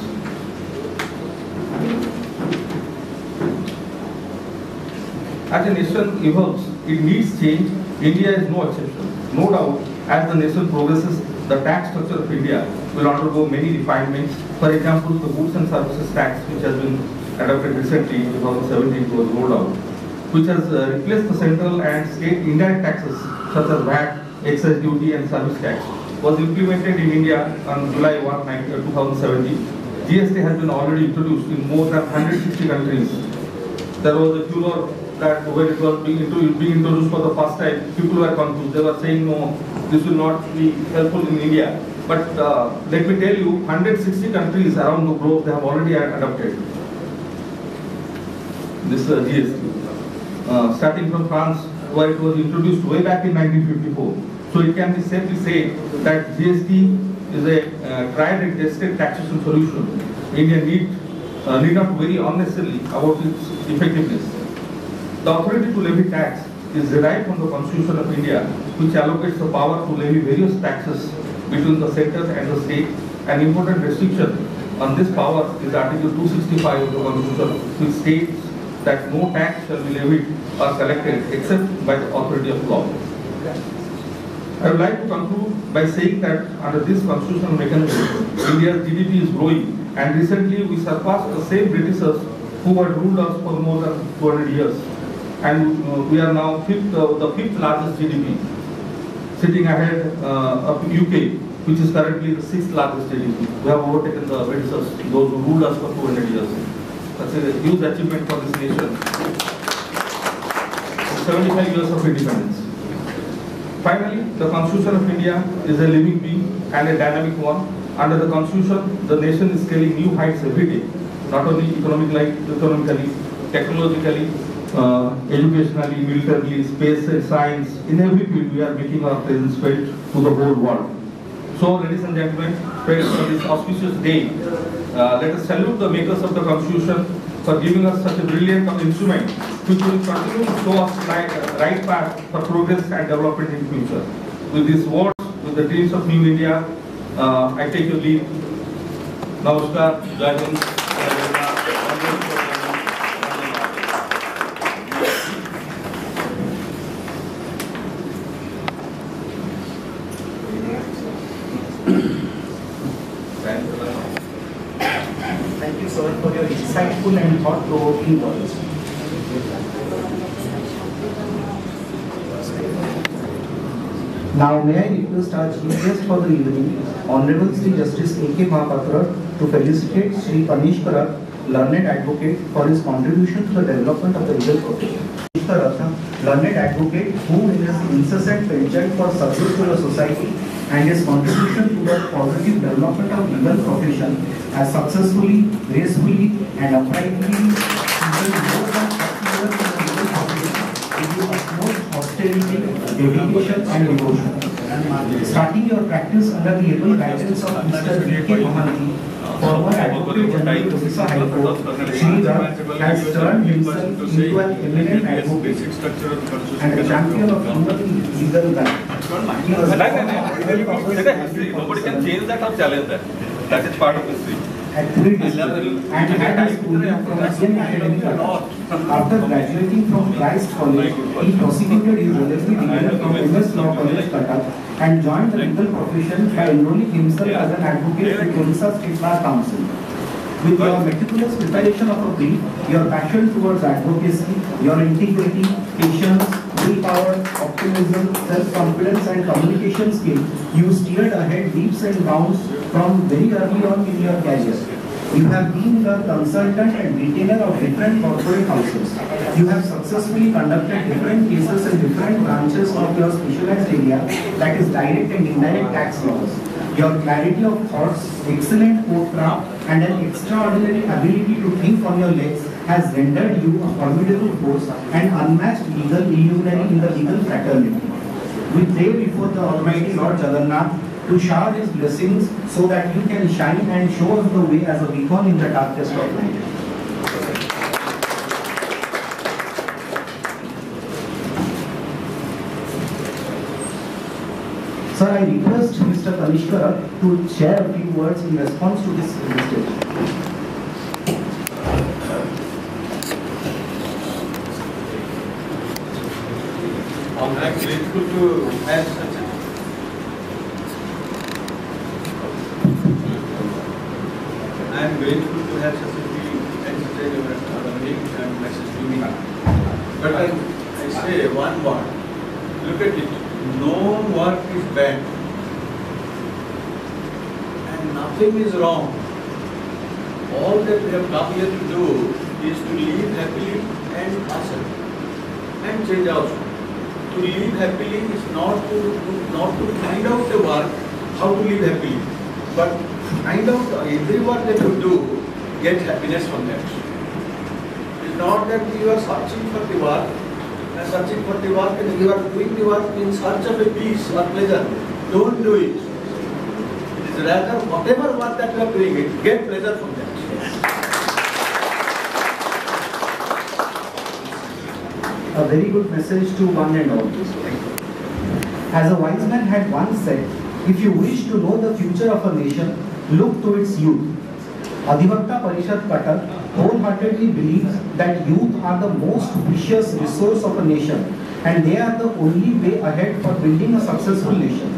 As a nation evolves, it needs change. India is no exception. No doubt, as the nation progresses, the tax structure of India will undergo many refinements. For example, the goods and services tax, which has been adopted recently in 2017, was rolled out, which has replaced the central and state indirect taxes such as VAT, excise duty and service tax, was implemented in India on July 1, 2017. GST has been already introduced in more than 160 countries. There was a furor that when it was being introduced for the first time, people were confused. They were saying, no, this will not be helpful in India. But let me tell you, 160 countries around the globe, they have already adopted this GST. Starting from France, where it was introduced way back in 1954. So it can be safely said that GST is a tried and tested taxation solution. India need not worry unnecessarily about its effectiveness. The authority to levy tax is derived from the Constitution of India, which allocates the power to levy various taxes between the center and the state. An important restriction on this power is Article 265 of the Constitution, which states that no tax shall be levied or collected except by the authority of law. I would like to conclude by saying that under this constitutional mechanism, India's GDP is growing, and recently we surpassed the same Britishers who had ruled us for more than 200 years. And we are now the fifth largest GDP, sitting ahead of UK, which is currently the 6th largest GDP. We have overtaken the Britishers, those who ruled us for 200 years. That's a huge achievement for this nation. 75 years of independence. Finally, the Constitution of India is a living being and a dynamic one. Under the Constitution, the nation is scaling new heights every day, not only economically, technologically, educationally, militarily, space and science. In every field, we are making our presence felt to the whole world. So, ladies and gentlemen, friends, on this auspicious day, let us salute the makers of the Constitution for giving us such a brilliant instrument, which will continue to show us the right path for progress and development in the future. With these words, with the dreams of New India, I take your leave. Namaskar, Jai Hind. Thank you, sir, for your insightful and thought-provoking words. Now, may I request our chief guest for the evening, Honorable Shri Justice A.K. Mohapatra, to felicitate Shri Panishkarat, learned advocate, for his contribution to the development of the legal profession. Learned advocate who in his incessant penchant for service to the society and his contribution to the positive development of legal profession has successfully, gracefully and uprightly more than 30 years in the legal profession with the utmost austerity, dedication and devotion. starting your practice under the able guidance of Mr. D.K. former Advocate General Orissa High Court, Shri has turned himself into an eminent advocate and a champion of human legal right. He was nobody can change that or challenge that. That is part of history. At 3 districts and had his schooling from Indian academic art. After graduating from Christ College, he prosecuted his LLB degree from MS Law College, CUTTACK, and joined the legal profession by enrolling himself as an advocate with Orissa State Bar Council. With your meticulous preparation of a brief, your passion towards advocacy, your integrity, patience, willpower, optimism, self-confidence and communication skill, you steered ahead leaps and bounds from very early on in your career. You have been the consultant and retainer of different corporate houses. You have successfully conducted different cases in different branches of your specialized area, that is direct and indirect tax laws. Your clarity of thoughts, excellent court craft, and an extraordinary ability to think on your legs has rendered you a formidable force and unmatched legal luminary in the legal fraternity. We pray before the Almighty Lord Jagannath to shower His blessings so that you can shine and show us the way as a beacon in the darkest of night. Sir, I request Mr. Kanishkar to share a few words in response to this message. I'm grateful to have such a I'm grateful to have such a feeling and such a link and message to me. But I say one word. Look at it. No work is bad and nothing is wrong. All that we have come here to do is to live happily and hustle and change also. To live happily is not to find out the work how to live happily, but find out every work that you do, get happiness from that. It's not that you are searching for the work and you are doing the work in search of a peace or pleasure. Don't do it. It is rather whatever work that you are doing, get pleasure from that. A very good message to one and all. As a wise man had once said, if you wish to know the future of a nation, look to its youth. ADHIVAKTA PARISHAD CUTTACK wholeheartedly believes that youth are the most precious resource of a nation and they are the only way ahead for building a successful nation.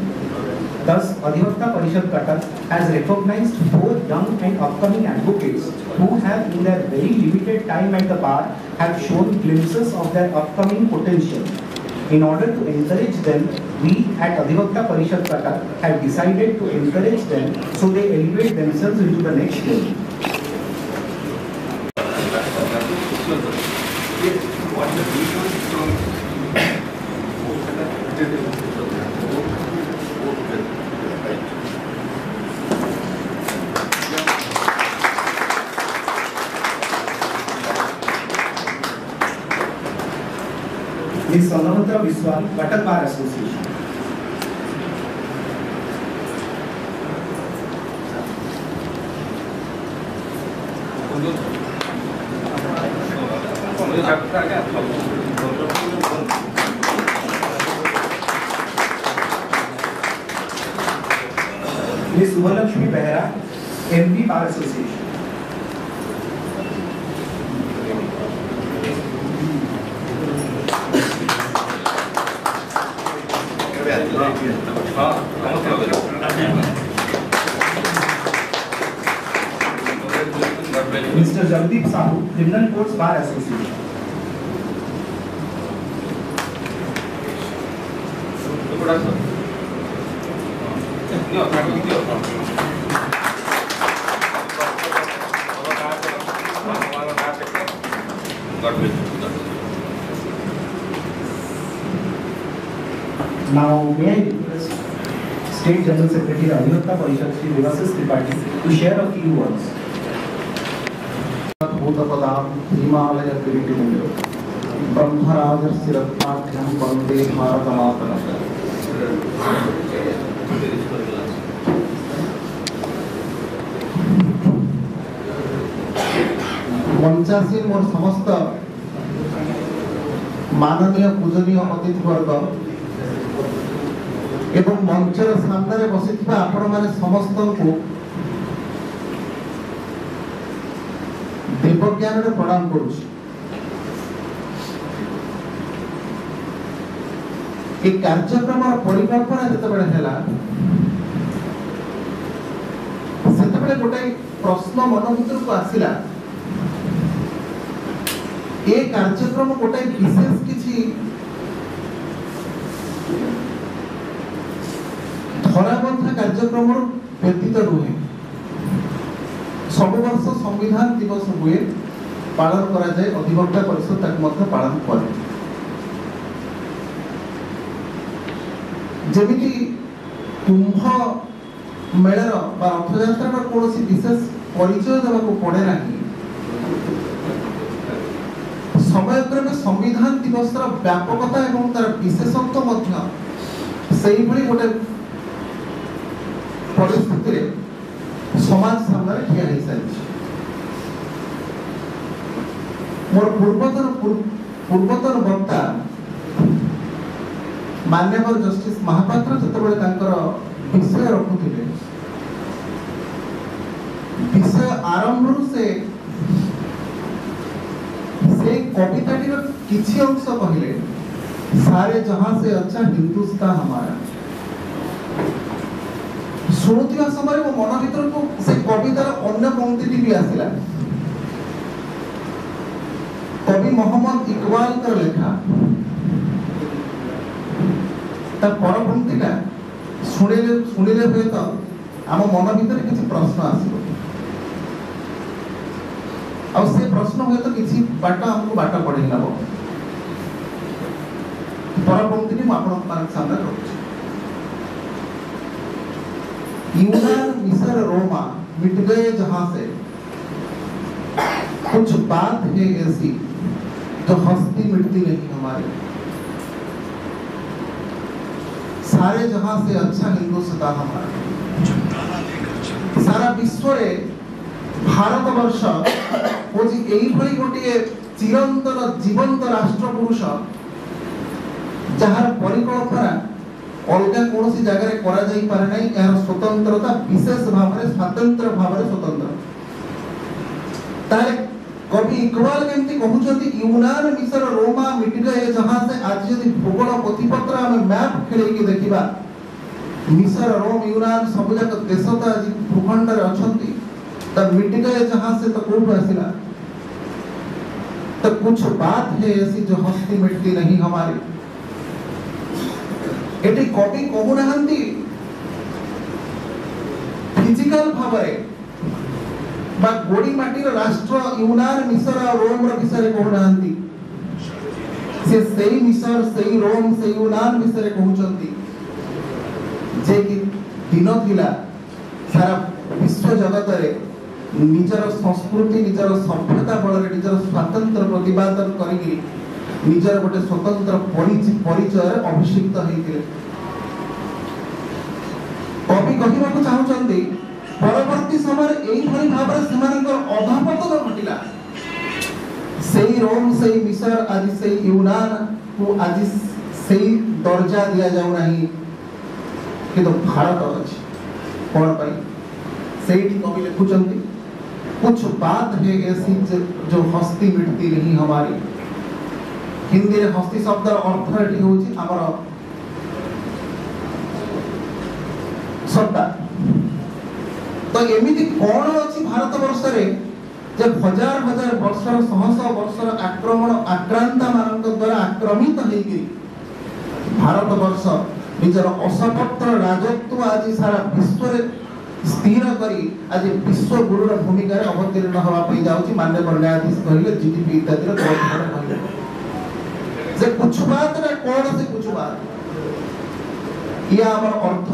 Thus, ADHIVAKTA PARISHAD CUTTACK has recognized 4 young and upcoming advocates who have in their very limited time at the bar have shown glimpses of their upcoming potential. In order to encourage them, we at ADHIVAKTA PARISHAD CUTTACK have decided to encourage them so they elevate themselves into the next level. Ms. Mohapatra Viswal, CUTTACK Bar Association. Ms. Subalakshmi Behra, MP Bar Association. Mr. Jagdeep Sahu, Criminal Courts Bar Association. Now, may I request State General Secretary ADHIVAKTA PARISHAD Shri to share a few words. भूतपदां हिमालय किरीटिं ब्रह्मराजस्य रत्नाख्यं वन्दे भारतमातरम् मंचासीन मोर समस्त माननीय पूजनीय अतिथि वर्ग एवं मंचर सामने बसी आपण मैंने समस्त को देवज्ञान प्रणाम करुछि। ए कार्यक्रम परिकल्पना जितेबाला है से गोटे प्रश्न मन भर को आसला ए कार्यक्रम गोटे विशेष किसी धराबंधा कार्यक्रम व्यतीत रुहे। सब वर्ष संविधान दिवस हुए पालन करा जाए, अधिवक्ता परिषद ताकु पालन करे। जेमिति कुंभ मेलार बा रथयात्रा कौन विशेष परिचय देवाक पड़े ना, समयक्रमे संविधान दिवस व्यापकता एवं तार विशेषत्व से गोटे परिस्थिति समाज सामने ठिया हो सारी। मोर पूर्वतन वक्ता माननीय जस्टिस महापात्र जितेबाला विषय रखुले विषय आरंभ से कविता किसी अंश कहले सारे जहां से अच्छा हिंदुस्तान हमारा। शुणुवा समय मो मन भीतर को से कवितार अन्य पंक्ति भी आसला। कवि मोहम्मद इकबाल का लेखा ता पर पंक्तिटा शुणिले हुए तो आम मन भीतर किसी प्रश्न आसो आ से प्रश्न हुए तो किसी बाट हमको बाट पड़े नब। पर पंक्ति मुझे सामने रखुच्छी। यूनान मिस्र रोमा मिट गए जहां से, कुछ बात है ऐसी जो हंसती मिटती नहीं हमारी। सारे जहां से अच्छा हिंदुस्तान हमारा। सारा विश्व रे भारत वर्ष होची एई भली गोटे चिरंतन जीवंत राष्ट्र पुरुष जहार परिकल्पना अलग कौन सी जगह करा जाई पारे नहीं। यार स्वतंत्रता विशेष भाव में स्वतंत्र भाव में स्वतंत्र तारे कवि इकबाल केमती कहउछथि यूनान मिस्र रोमा मिट गए जहां से। आज यदि भूगोल पोथीपत्र आम मैप खेल देखा मिस्र रोम यूनान सबुजाक देश तो आज भूखंड अच्छा तब मिट गए जहां से तो कौन आसला। तो कुछ बात है ऐसी जो हंसती मिटती नहीं हमारी। एटी कवि कहूना फिजिकल भाव बा गोड़ी माटीर राष्ट्र यूनान मिस्र रोम विषय कहूना से मिस्र से रोम से यूनान विषय कहउछंती जे कि दिन थिला सारा विश्व जगत रे निजर संस्कृति निजर सभ्यता बल निजर स्वतंत्र प्रतिपादन करी निजर गोटे स्वतंत्र परिचय अभिषिक्त होते। कवि कहवाक चाहते परवर्ती समय यही भाव में अधपतन घटला। से रोम से मिस्र आज से यूनान को आज से दर्जा दिया जाऊ नहीं कि भारत अच्छी कौन पाई से कवि लिखुचंती कुछ बात है ऐसी जो हंसती मिटती नहीं हमारी। हिंदी रे हस्ती शब्द अर्थ एटी होची हमर सत्ता। तो एमिति कोन अछि भारत वर्ष रे जे हजार हजार वर्षर सहस्र वर्षर आक्रमण आक्रांता मानक द्वारा आक्रमित हेगी भारत वर्ष निजर असपत्र राजत्व आज सारा विश्व रे स्थिर करी आज विश्व गुरुर भूमिका रे अवतीर्ण होवा पई जाउची। माननीय न्यायाधीश कहले जीडीपी इत्यादि रे कहले जे कुछ बात ना कौन से कुछ बात या हमर अर्थ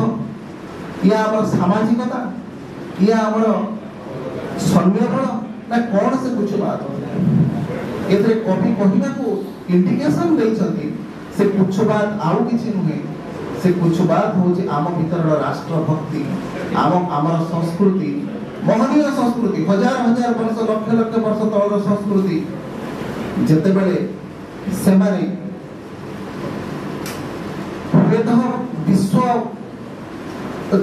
या हमर सामाजिकता या हमर सैन्य बल ना कौन से कुछ बात एतरे कवि कहिबा को इंडिकेशन दैछथि से कुछ बात आउ किछि नुहे। से कुछ बात होछि आम भीतर राष्ट्र भक्ति आमर संस्कृति महनीय संस्कृति हजार हजार वर्ष लक्ष लक्ष वर्ष तलर संस्कृति जेतेबेले सेमाने विश्व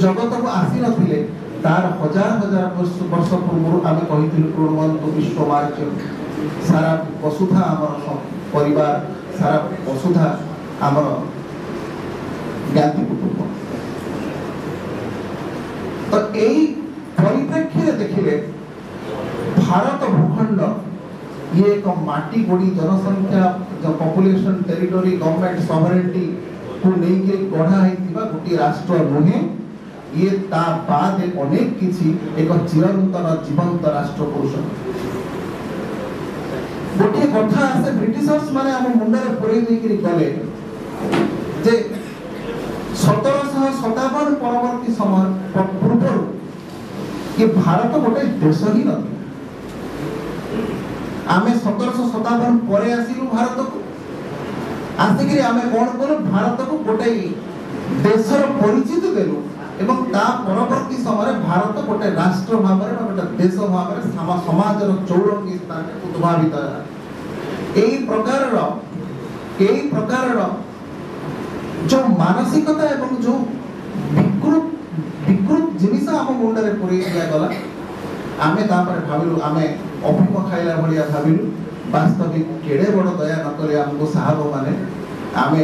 जगत को आसी नथिले तार हजार हजार वर्ष पूर्व आम कही प्रणवंतु विश्व मार्ग सारा वसुधा आमर परिवार सारा वसुधा आमर ज्ञाति कुटुंब तो यही परिप्रेक्षी देखिले भारत भूखंड ये एक माटी गोड़ी जनसंख्या पॉपुलेशन टेरिटोरी गवर्नमेंट सॉवरेनिटी को लेके गढ़ा गोटे राष्ट्र नुहे ये ता बाद अनेक किछि एक चिरंतन जीवंत राष्ट्र पुरुष गोटे कथा से ब्रिटिशर्स माने हम मुंडरे पुरै देकरी गले जे 1757 परवर्ती समय पूर्व ये भारत गोटे देश ही नथिला आमे 1757 परे आसिलु भारत को आसिकरी आमे कोन करू भारत को गोटे देशर परिचित देलु एवं ता परवर्ती समय भारत गोटे राष्ट्र भाव में गोटे देश भाव में समाज चौरंगी स्थान उद्भावित यही प्रकार जो मानसिकता एवं जो विकृत जिनिस आम मुंडरे पुरे दिया गला आमे तापर भाबिलु आमे अफिम खाइला भलिया भाबिलु वास्तविक केड़े बड़ दया नकले हमको साहब माने आमे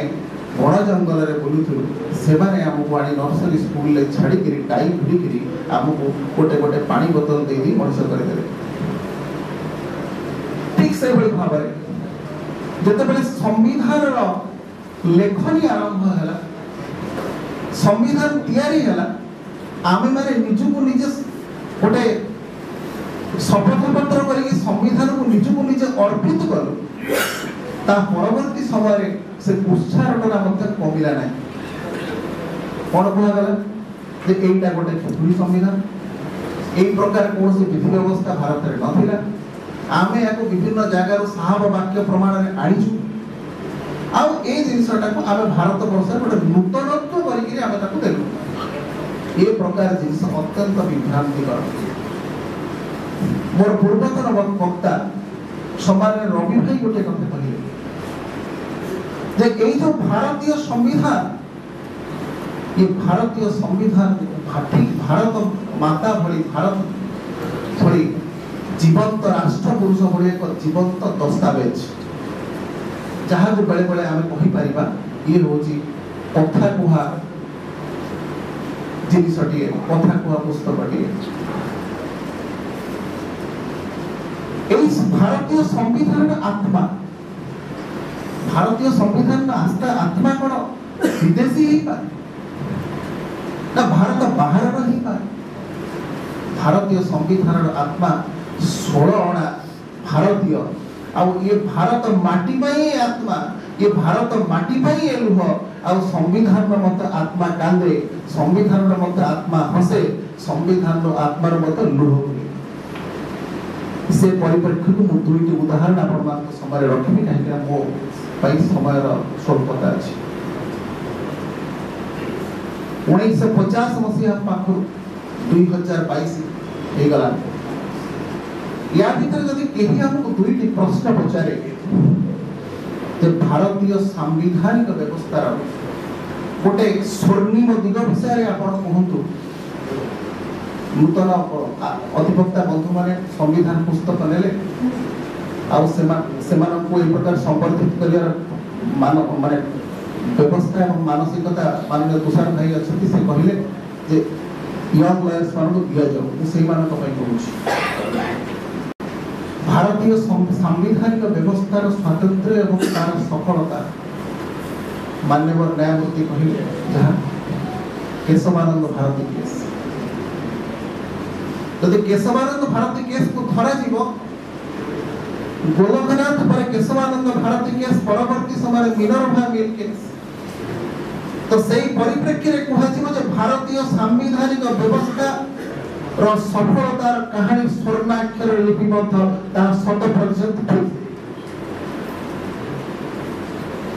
बड़ जंगल रे बुलुथुलु सेमाने हमको आनी नर्सरी स्कूल ले छाड़ी करी टाई भिड़ी करी हमको गोटे गोटे पानी बोतल दे दी मनुष्य करे देले ठीक से बड़ी भाबरे जते बेले संविधान रो लेखनी आरंभ हला संविधान तैयारी हला आमे माने निजु को निजे गोटे शपथ पत्र करी संविधान को निजु को निजे अर्पित करू ता परवर्ती समय से उच्चारणा मध्य कमिला ना कौन कहा गला जे एटा गोटे खेतुरी संविधान एई प्रकार कौन से विधि व्यवस्था भारत रे नथिला आमे याको विभिन्न जगह रो साहब वाक्य प्रमाण रे आनिछु आउ ए जिनसटा को आमे भारत वर्ष गोटे नूतनत्व करी कि आमे ताको देलु ए प्रकार जिनस अत्यंत विभ्रांतिकर मोर पूर्वतन वक्ता सम्मान रवि भाई गोटे कथा कहिले जे ए जो भारतीय संविधान ये भारतीय संविधान भारत माता भली भारत भली जीवंत राष्ट्र पुरुष भली एक जीवंत दस्तावेज जहाँ को बेले बेले आमे कहि परिबा ये होची कथा कुहा जिनिसटिए कथा कुहा पुस्तकटिए इस भारतीय संविधान आत्मा भारतीय संविधान आस्था आत्मा कौन विदेशी ही पाए ना भारत बाहर ही पाए भारतीय संविधान आत्मा 16 अणा भारतीय आउ ये भारत माटी पाई आत्मा ये भारत माटी पाई लुह आउ संविधान मत आत्मा कांदे संविधान मत आत्मा हसे संविधान आत्मा मत लुह से परिप्रेक्षी को मु दुईटी उदाहरण आपण मान समय रखिबी काहे मो पाई समय स्वल्पता अछि 1950 मसीहा पाखु 2022 हे गला या भीतर यदि केही हमको दुईटी प्रश्न पचारे जे भारतीय संवैधानिक व्यवस्था गोटे स्वर्णिम दिग विषय आपण कहंतु नूतन अधिवक्ता बंधु माने संविधान पुस्तक नेले आउ सेमान को ए प्रकार संवर्धित करियर माने व्यवस्था एवं मानसिकता माननीय तुषार भाई अच्छी से कहले जे यंग लॉयर्स मान को दिया जाओ मु सेही मान को पई कहूची भारतीय संवैधानिक व्यवस्थार स्वातंत्र्य एवं तार सफलता माननीय न्यायमूर्ति कहले जहाँ केशवानंद भारती केस यदि केशवानंद भारती केस को धरा जीव गोलकनाथ पर केशवानंद भारती केस परवर्ती समय मिनर्भा मिल केस तो सही परिप्रेक्षी रे कहा जीव जे भारतीय संवैधानिक व्यवस्था रो सफलतार कहानी स्वर्णाक्षर लिपिबद्ध ता 100% ठीक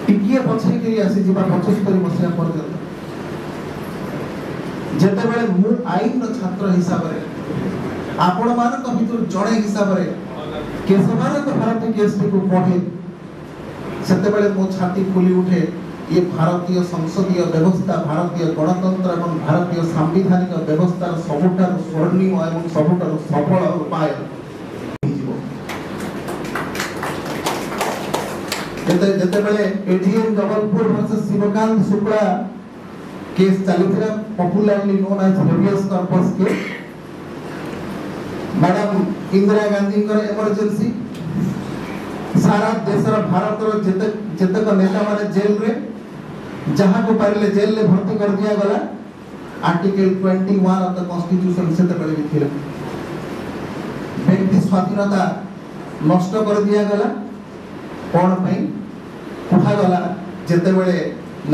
टिकिए पछे के आसी जीवा 75 मसिया पर्यंत जेते बेले मु आईन छात्र हिसाब रे आपण मानक भितर जड़े हिसाब रे केशवानंद भारती केसटी को पढ़े सेते बेले मो छाती फुली उठे ये भारतीय संसदीय व्यवस्था भारतीय गणतंत्र एवं भारतीय सांविधानिक व्यवस्थार सबुठार स्वर्णिम एवं सबुठार सफल उपाय जते बेले ADM Jabalpur versus Shivkant Shukla case चलुथिला popularly known as habeas corpus के मैडम इंदिरा गांधी कर इमरजेंसी सारा देशर भारतर जतक नेता माने जेल रे जहां को पारले जेल ले भर्ती कर दिया गला आर्टिकल 21 ऑफ द कॉन्स्टिट्यूशन से तबले भी थिला व्यक्ति स्वाधीनता नष्ट कर दिया गला कोन पई कहा गला जते बेले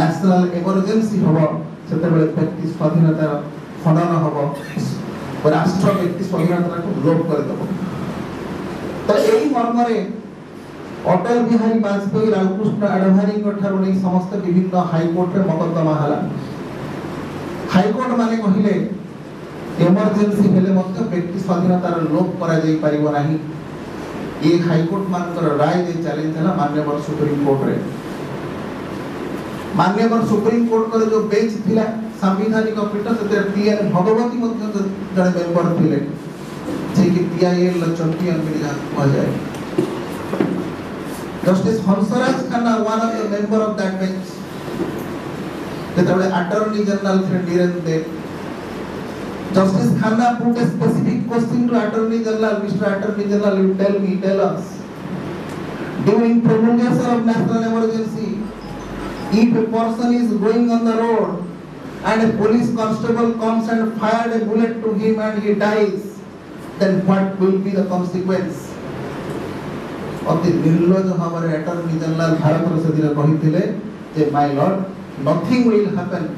नेशनल इमरजेंसी होबो सेते बेले व्यक्ति स्वाधीनता हनन होबो राष्ट्र व्यक्ति स्वाधीनता को लोप कर देबो तो एही मर्म रे अटल बिहारी वाजपेयी लालकृष्ण आडवाणी ठारू नहीं समस्त विभिन्न हाईकोर्ट रे मकद्दमा हला हाईकोर्ट माने कहिले इमरजेंसी हेले मध्य व्यक्ति स्वाधीनतार लोप करा जाई परिबो नाही ये हाईकोर्ट मानकर राय दे चैलेंज हला माननीय सुप्रीम कोर्ट रे माननीय सुप्रीम कोर्ट कर जो बेंच थिला संवैधानिक पीठ से टीएन भगवती मध्य जड़े मेंबर थिले जे कि पीआईएल चैंपियन मिल जा जाए Justice Hansraj Khanna, one of the member of that bench. The Attorney General Freddy Justice Khanna put a specific question to Attorney General. Mr. Attorney General, you tell us. During promulgation of national emergency, if a person is going on the road and a police constable comes and fired a bullet to him and he dies, then what will be the consequence? अति निर्लज Bhavre attorney general Bharat से दिले कहिथिले जे my lord nothing will happen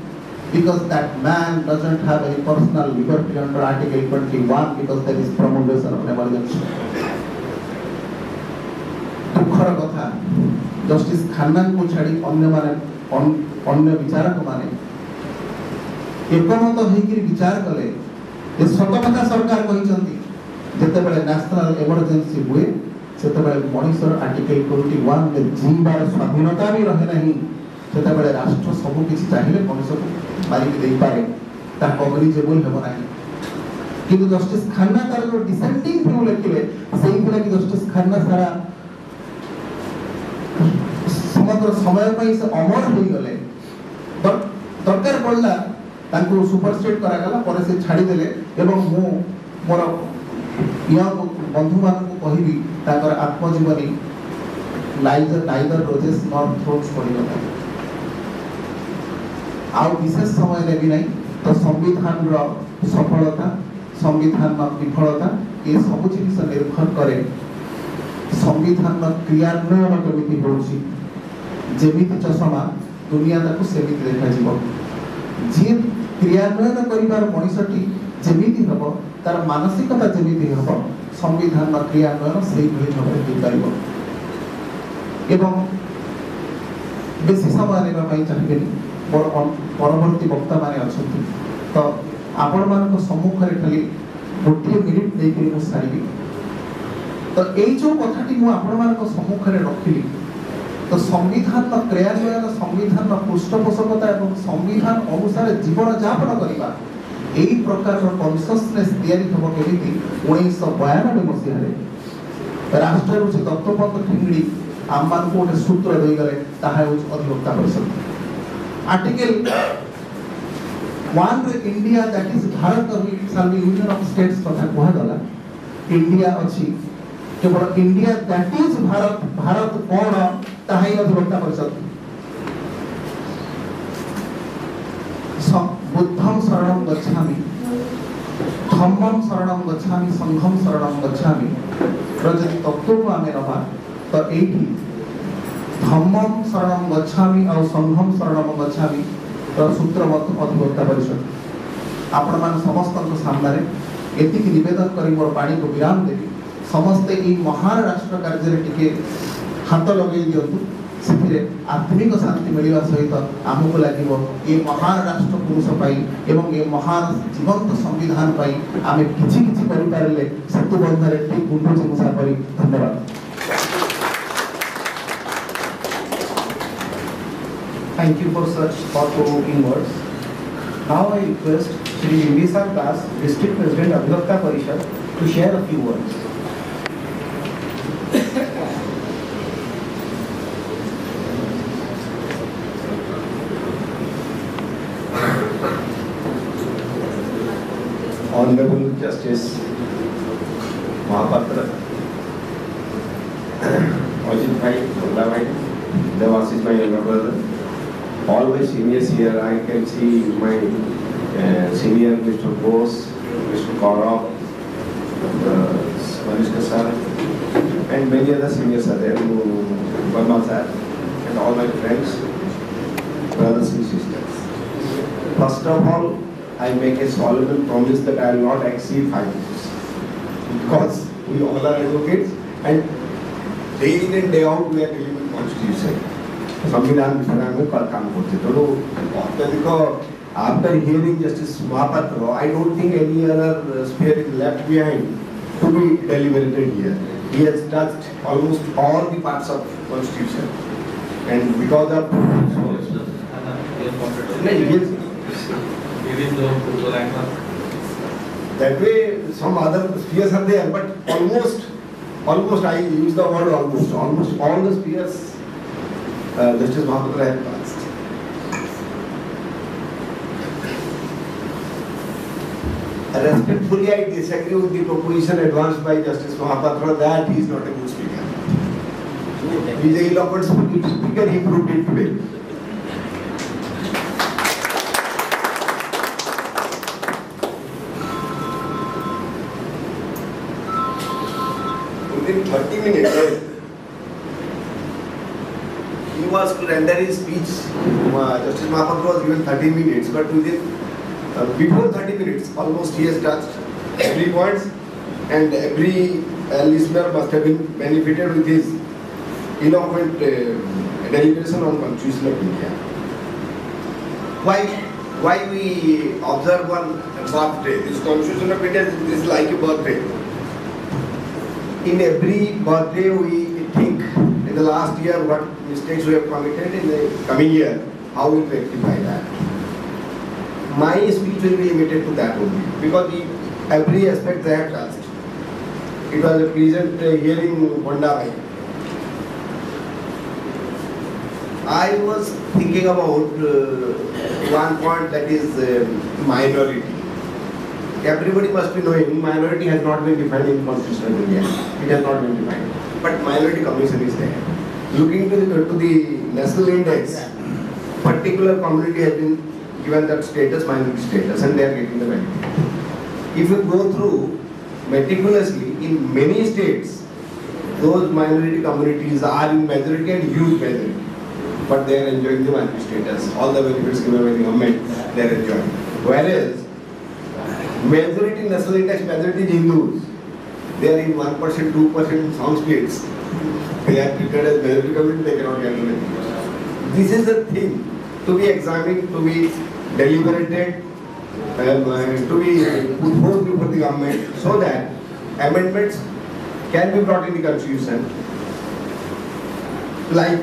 because that man doesn't have any personal liberty under article 21 because there is promulgation of emergency दुखर कथा justice खान्ना को छाड़ी अन्य विचारक माने एकमत होइकि विचार कले ए सत कथा सरकार कहिसंती जते बेले नेशनल इमरजेंसी हुए सेतबे मनीषर आर्टिकल 21 में जीवार स्वाधीनता भी रहे नहीं सेतबे राष्ट्र सब किछि चाहिए मनीष को मारी के देई पारे ता कग्निजेबल हेबो नाही किंतु जस्टिस खान्ना तार जो डिसेंडिंग व्यू लेखिले सेही पिला कि जस्टिस खान्ना सारा समग्र समय पई से अमर होई गले दरकार पड़ला तांको सुपरसेट करा गला पर से छाडी देले एवं मु मोर यंग बंधु मान को कहिबी ताकर आत्मजीवनी नाइदर रोजेस नॉट थ्रोन्स पड़िगला आउ विशेष समय ने भी नहीं तो संविधान रो सफलता संविधान विफलता ये सब जिनिस निर्भर करे संविधान क्रियान्वयन केमिति होउची जेमिति चषमा दुनिया ताको सेमिति देखा जीव जे क्रियान्वयन करिबार मनुष्यटी जेमिति हबो तार मानसिकता जेमिति हबो संविधान क्रियान्वयन से भाव एवं बेसी समय लेवाई चाहिए परवर्ती वक्ता मैंने अच्छा तो आपण मान सम्मुख खाली गोटे मिनिट देकर सारी तो यही जो कथाटी मुझे सम्मुख रखिली तो संविधान क्रियान्वयन संविधान पृष्ठपोषकता और संविधान अनुसार जीवन यापन करवा यही प्रकार कॉन्शियसनेस तैयारी हम केमिति 1992 मसीह राष्ट्र से दत्तपंत ठिंगड़ी आम मान को गोटे सूत्र दे गले ताहा अधिवक्ता परिषद आर्टिकल 1 रे India that is Bharat shall be union of states कथा कहा गला इंडिया अछि केवल India that is Bharat Bharat कोन ताहा अधिवक्ता परिषद बुद्धं शरणं गच्छामि धम्मं शरणं गच्छामि संघं शरणं गच्छामि रजत तत्व को आमे रहा तो एठी धम्मं शरणं गच्छामि और संघं शरणं गच्छामि तो सूत्रवत अधिवक्ता परिषद आपण मान समस्त सामने एति की निवेदन करी मोर पानी को विराम देबी समस्त ई महान राष्ट्र कार्य रे टिके हाथ लगे दियंतु से आत्मिक शांति मिलवा सहित आमको लगे ये महान राष्ट्र पुरुष एवं ये महान जीवंत संविधान आम किसी करें सेतु बंधर ठीक गुंडुची मुसा कर धन्यवाद। Thank you for such thought-provoking words. Now I request Shri Orissa Das, District President ADHIVAKTA PARISHAD, to share a few words. Honorable Justice Mohapatra, Ajit Bhai, Bhalla Bhai, Devas is my younger brother. All my seniors here, I can see my senior Mr. Bose, Mr. Kaurav, Manish sir, and many other seniors are there, Verma sir, and all my friends, brothers and sisters. First of all, I make a solemn promise that I will not exceed 5 minutes, because we all are advocates and day in and day out we are dealing with constitution. संविधान विषय में काम करते तो after hearing Justice Mohapatra, I don't think any other sphere is left behind to be deliberated here. He has touched almost all the parts of constitution, and because of that way some other spheres are there, but almost I use the word almost all the spheres Justice Mohapatra has passed. Respectfully, I disagree with the proposition advanced by Justice Mohapatra that he is not a good speaker. He is an eloquent speaker, he proved it today. Within 30 minutes, he was to render his speech. Justice Mohapatra was given 30 minutes, but within before 30 minutes, almost he has touched every point, and every listener must have been benefited with his eloquent deliberation on Constitution of India. Why we observe one birthday? This Constitution of India is like a birthday. In every birthday, we think in the last year what mistakes we have committed, in the coming year how we rectify that. My speech will be limited to that only, because every aspect I have touched. It was a pleasant hearing Hon'ble. I was thinking about one point, that is minority. Everybody must be knowing minority has not been defined in Constitution of India. It has not been defined. But minority commission is there. Looking to the national index, particular community has been given that status, minority status, and they are getting the benefit. If you go through meticulously, in many states, those minority communities are in majority and huge majority, but they are enjoying the minority status. All the benefits given by the government, they are enjoying. Whereas, majority national index, majority Hindus, they are in 1%, 2% in some states. They are treated as majority community, they cannot get the benefits. This is the thing to be examined, to be deliberated, to be put forth before the government, so that amendments can be brought in the constitution, like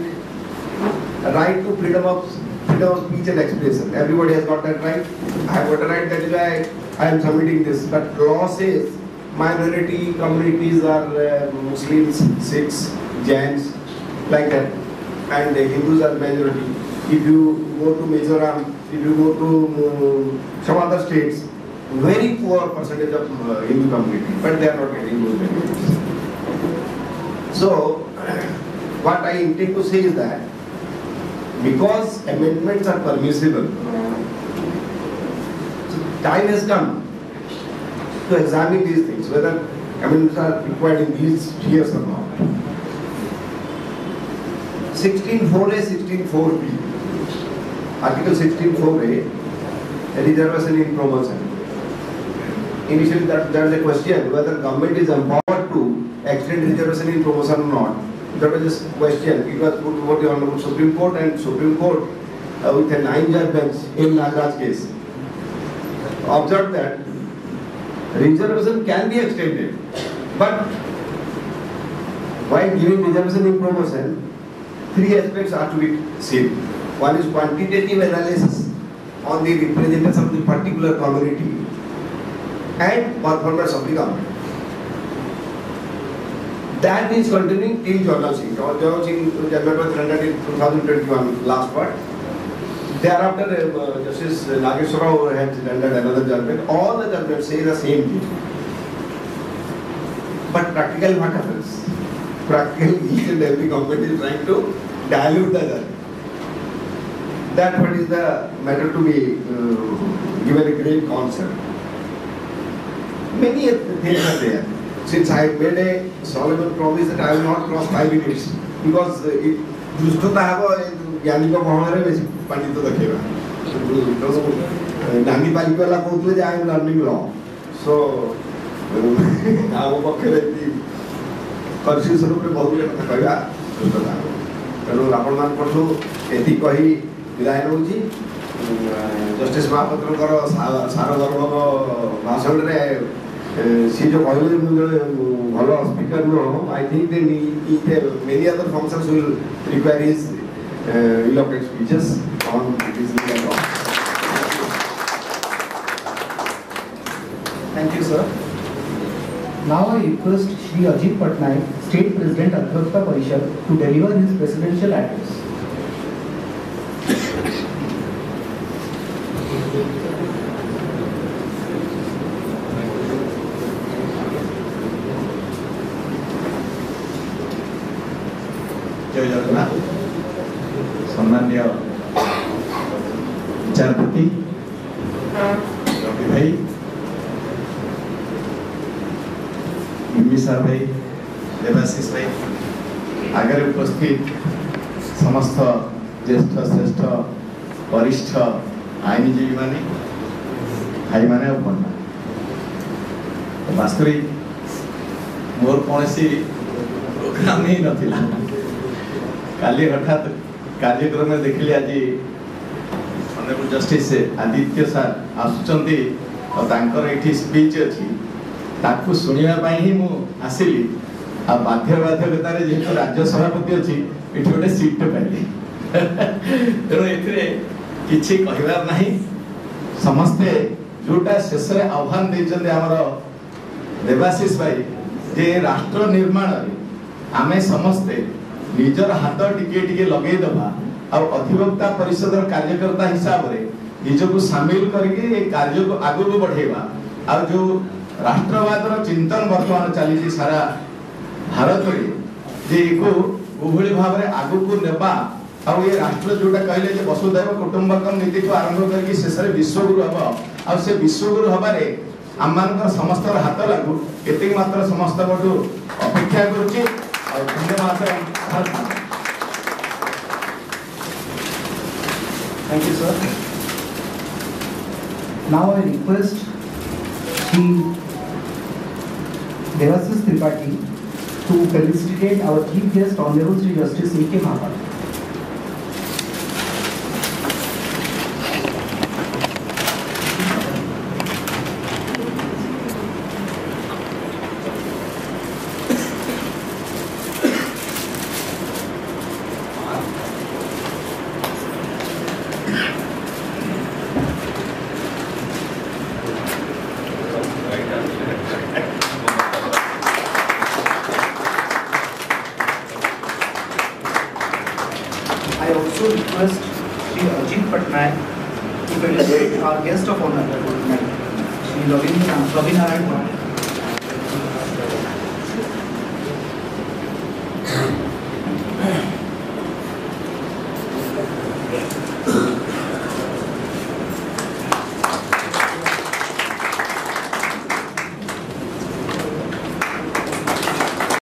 right to freedom of speech and expression. Everybody has got that right. I have got a right, that is why I am submitting this. But law says minority communities are Muslims, Sikhs, Jains, like that, and Hindus are majority. If you go to Mizoram, if you go to some other states, very poor percentage of Hindu community, but they are not getting those benefits. So, what I intend to say is that because amendments are permissible, so time has come to examine these things, whether amendments are required in these years or not. 16.4A, 16.4B. Article 16.4A, reservation in promotion. Initially, there is a question whether government is empowered to extend reservation in promotion or not. there was this question, it was put before the Honorable Supreme Court, and Supreme Court with a 9-judge bench in Nagaraj case observed that reservation can be extended, but while giving reservation in promotion, 3 aspects are to be seen. One is quantitative analysis on the representation of the particular community and performance of the government. That is continuing till Jordan Singh. Jordan Singh judgment was rendered in 2021, last part. Thereafter, Justice Nageshwar Rao has rendered another judgment. All the judgments say the same thing. But practically what happens? Practically each and every government is trying to dilute the judgment. That what is the matter to be given a great concern. Many things are there. Since I made a solemn promise that I will not cross 5 minutes, because it used to have a ज्ञानी को पढ़ाने में पंडित तो रखेगा तो नानी पाली को ला कोतले जाए लर्निंग लॉ सो आगो पक्षरे कर्सी स्वरूप में बहुत गुड़े कथा कहवा तेणु आपण मान पठु एति कही विदाय नउची जस्टिस महापात्रकर सार गर्भक भाषण रे सी जो कहले भलो speaker no I think they many other functions will require his eloquent speeches on this legal law. Thank you, sir. Now I request Shri Ajit Patnaik, State President ADHIVAKTA Parishad, to deliver his presidential address. जय जगन्नाथ। सम्मान्य विचारपति रवि भाई, मिमिसा भाई, देवाशीष भाई, आगे उपस्थित समस्त ज्येष्ठ श्रेष्ठ वरिष्ठ आईनजीवी माने भाई माने और बहन माने, वास्तविक मोर कौन सी प्रोग्राम ही नथिला काली हठात कार्यक्रम में देखिली आज ऑनरेबल जस्टिस आदित्य सर आसुचंती और तांकर एठी स्पीच अछि ताकू सुनिया पाई ही मु आसिली आ बाध्यता रे जेतो राज्य सभापति अछि एठी गोटे सीट पाइली तेरो एथिरे किछि कहिबार नाही समस्ते जोटा शेष रे आह्वान दैछन्ते हमर देवाशीष भाई जे राष्ट्र निर्माण रे आमे समस्ते निजर हाथ टिके टिके लगे दबा और अधिवक्ता परिषद कार्यकर्ता हिसाब रे निजको शामिल करके ए कार्य को आगु को बढ़ेबा और जो राष्ट्रवादर चिंतन वर्तमान चली सारा भारत रे जे को ओभଳି भाबरे आगु को नेबा और ये राष्ट्र जोटा कहले जे वसुधैव कुटुंबकम नीति को आरंभ करके शेष रे विश्वगुरु हबा और से विश्वगुरु हबारे आमानकर समस्त हाथ लागू एते मात्र समस्त बटू अपेक्षा करूची और धन्यवाद। Thank you, sir. Now I request Shri Devashish Tripathi to felicitate our chief guest, Honorable Shri Justice A.K. Mohapatra. I also request Shri Ajit Patnaik to felicitate our guest of honor, Shri Ravi Narayan.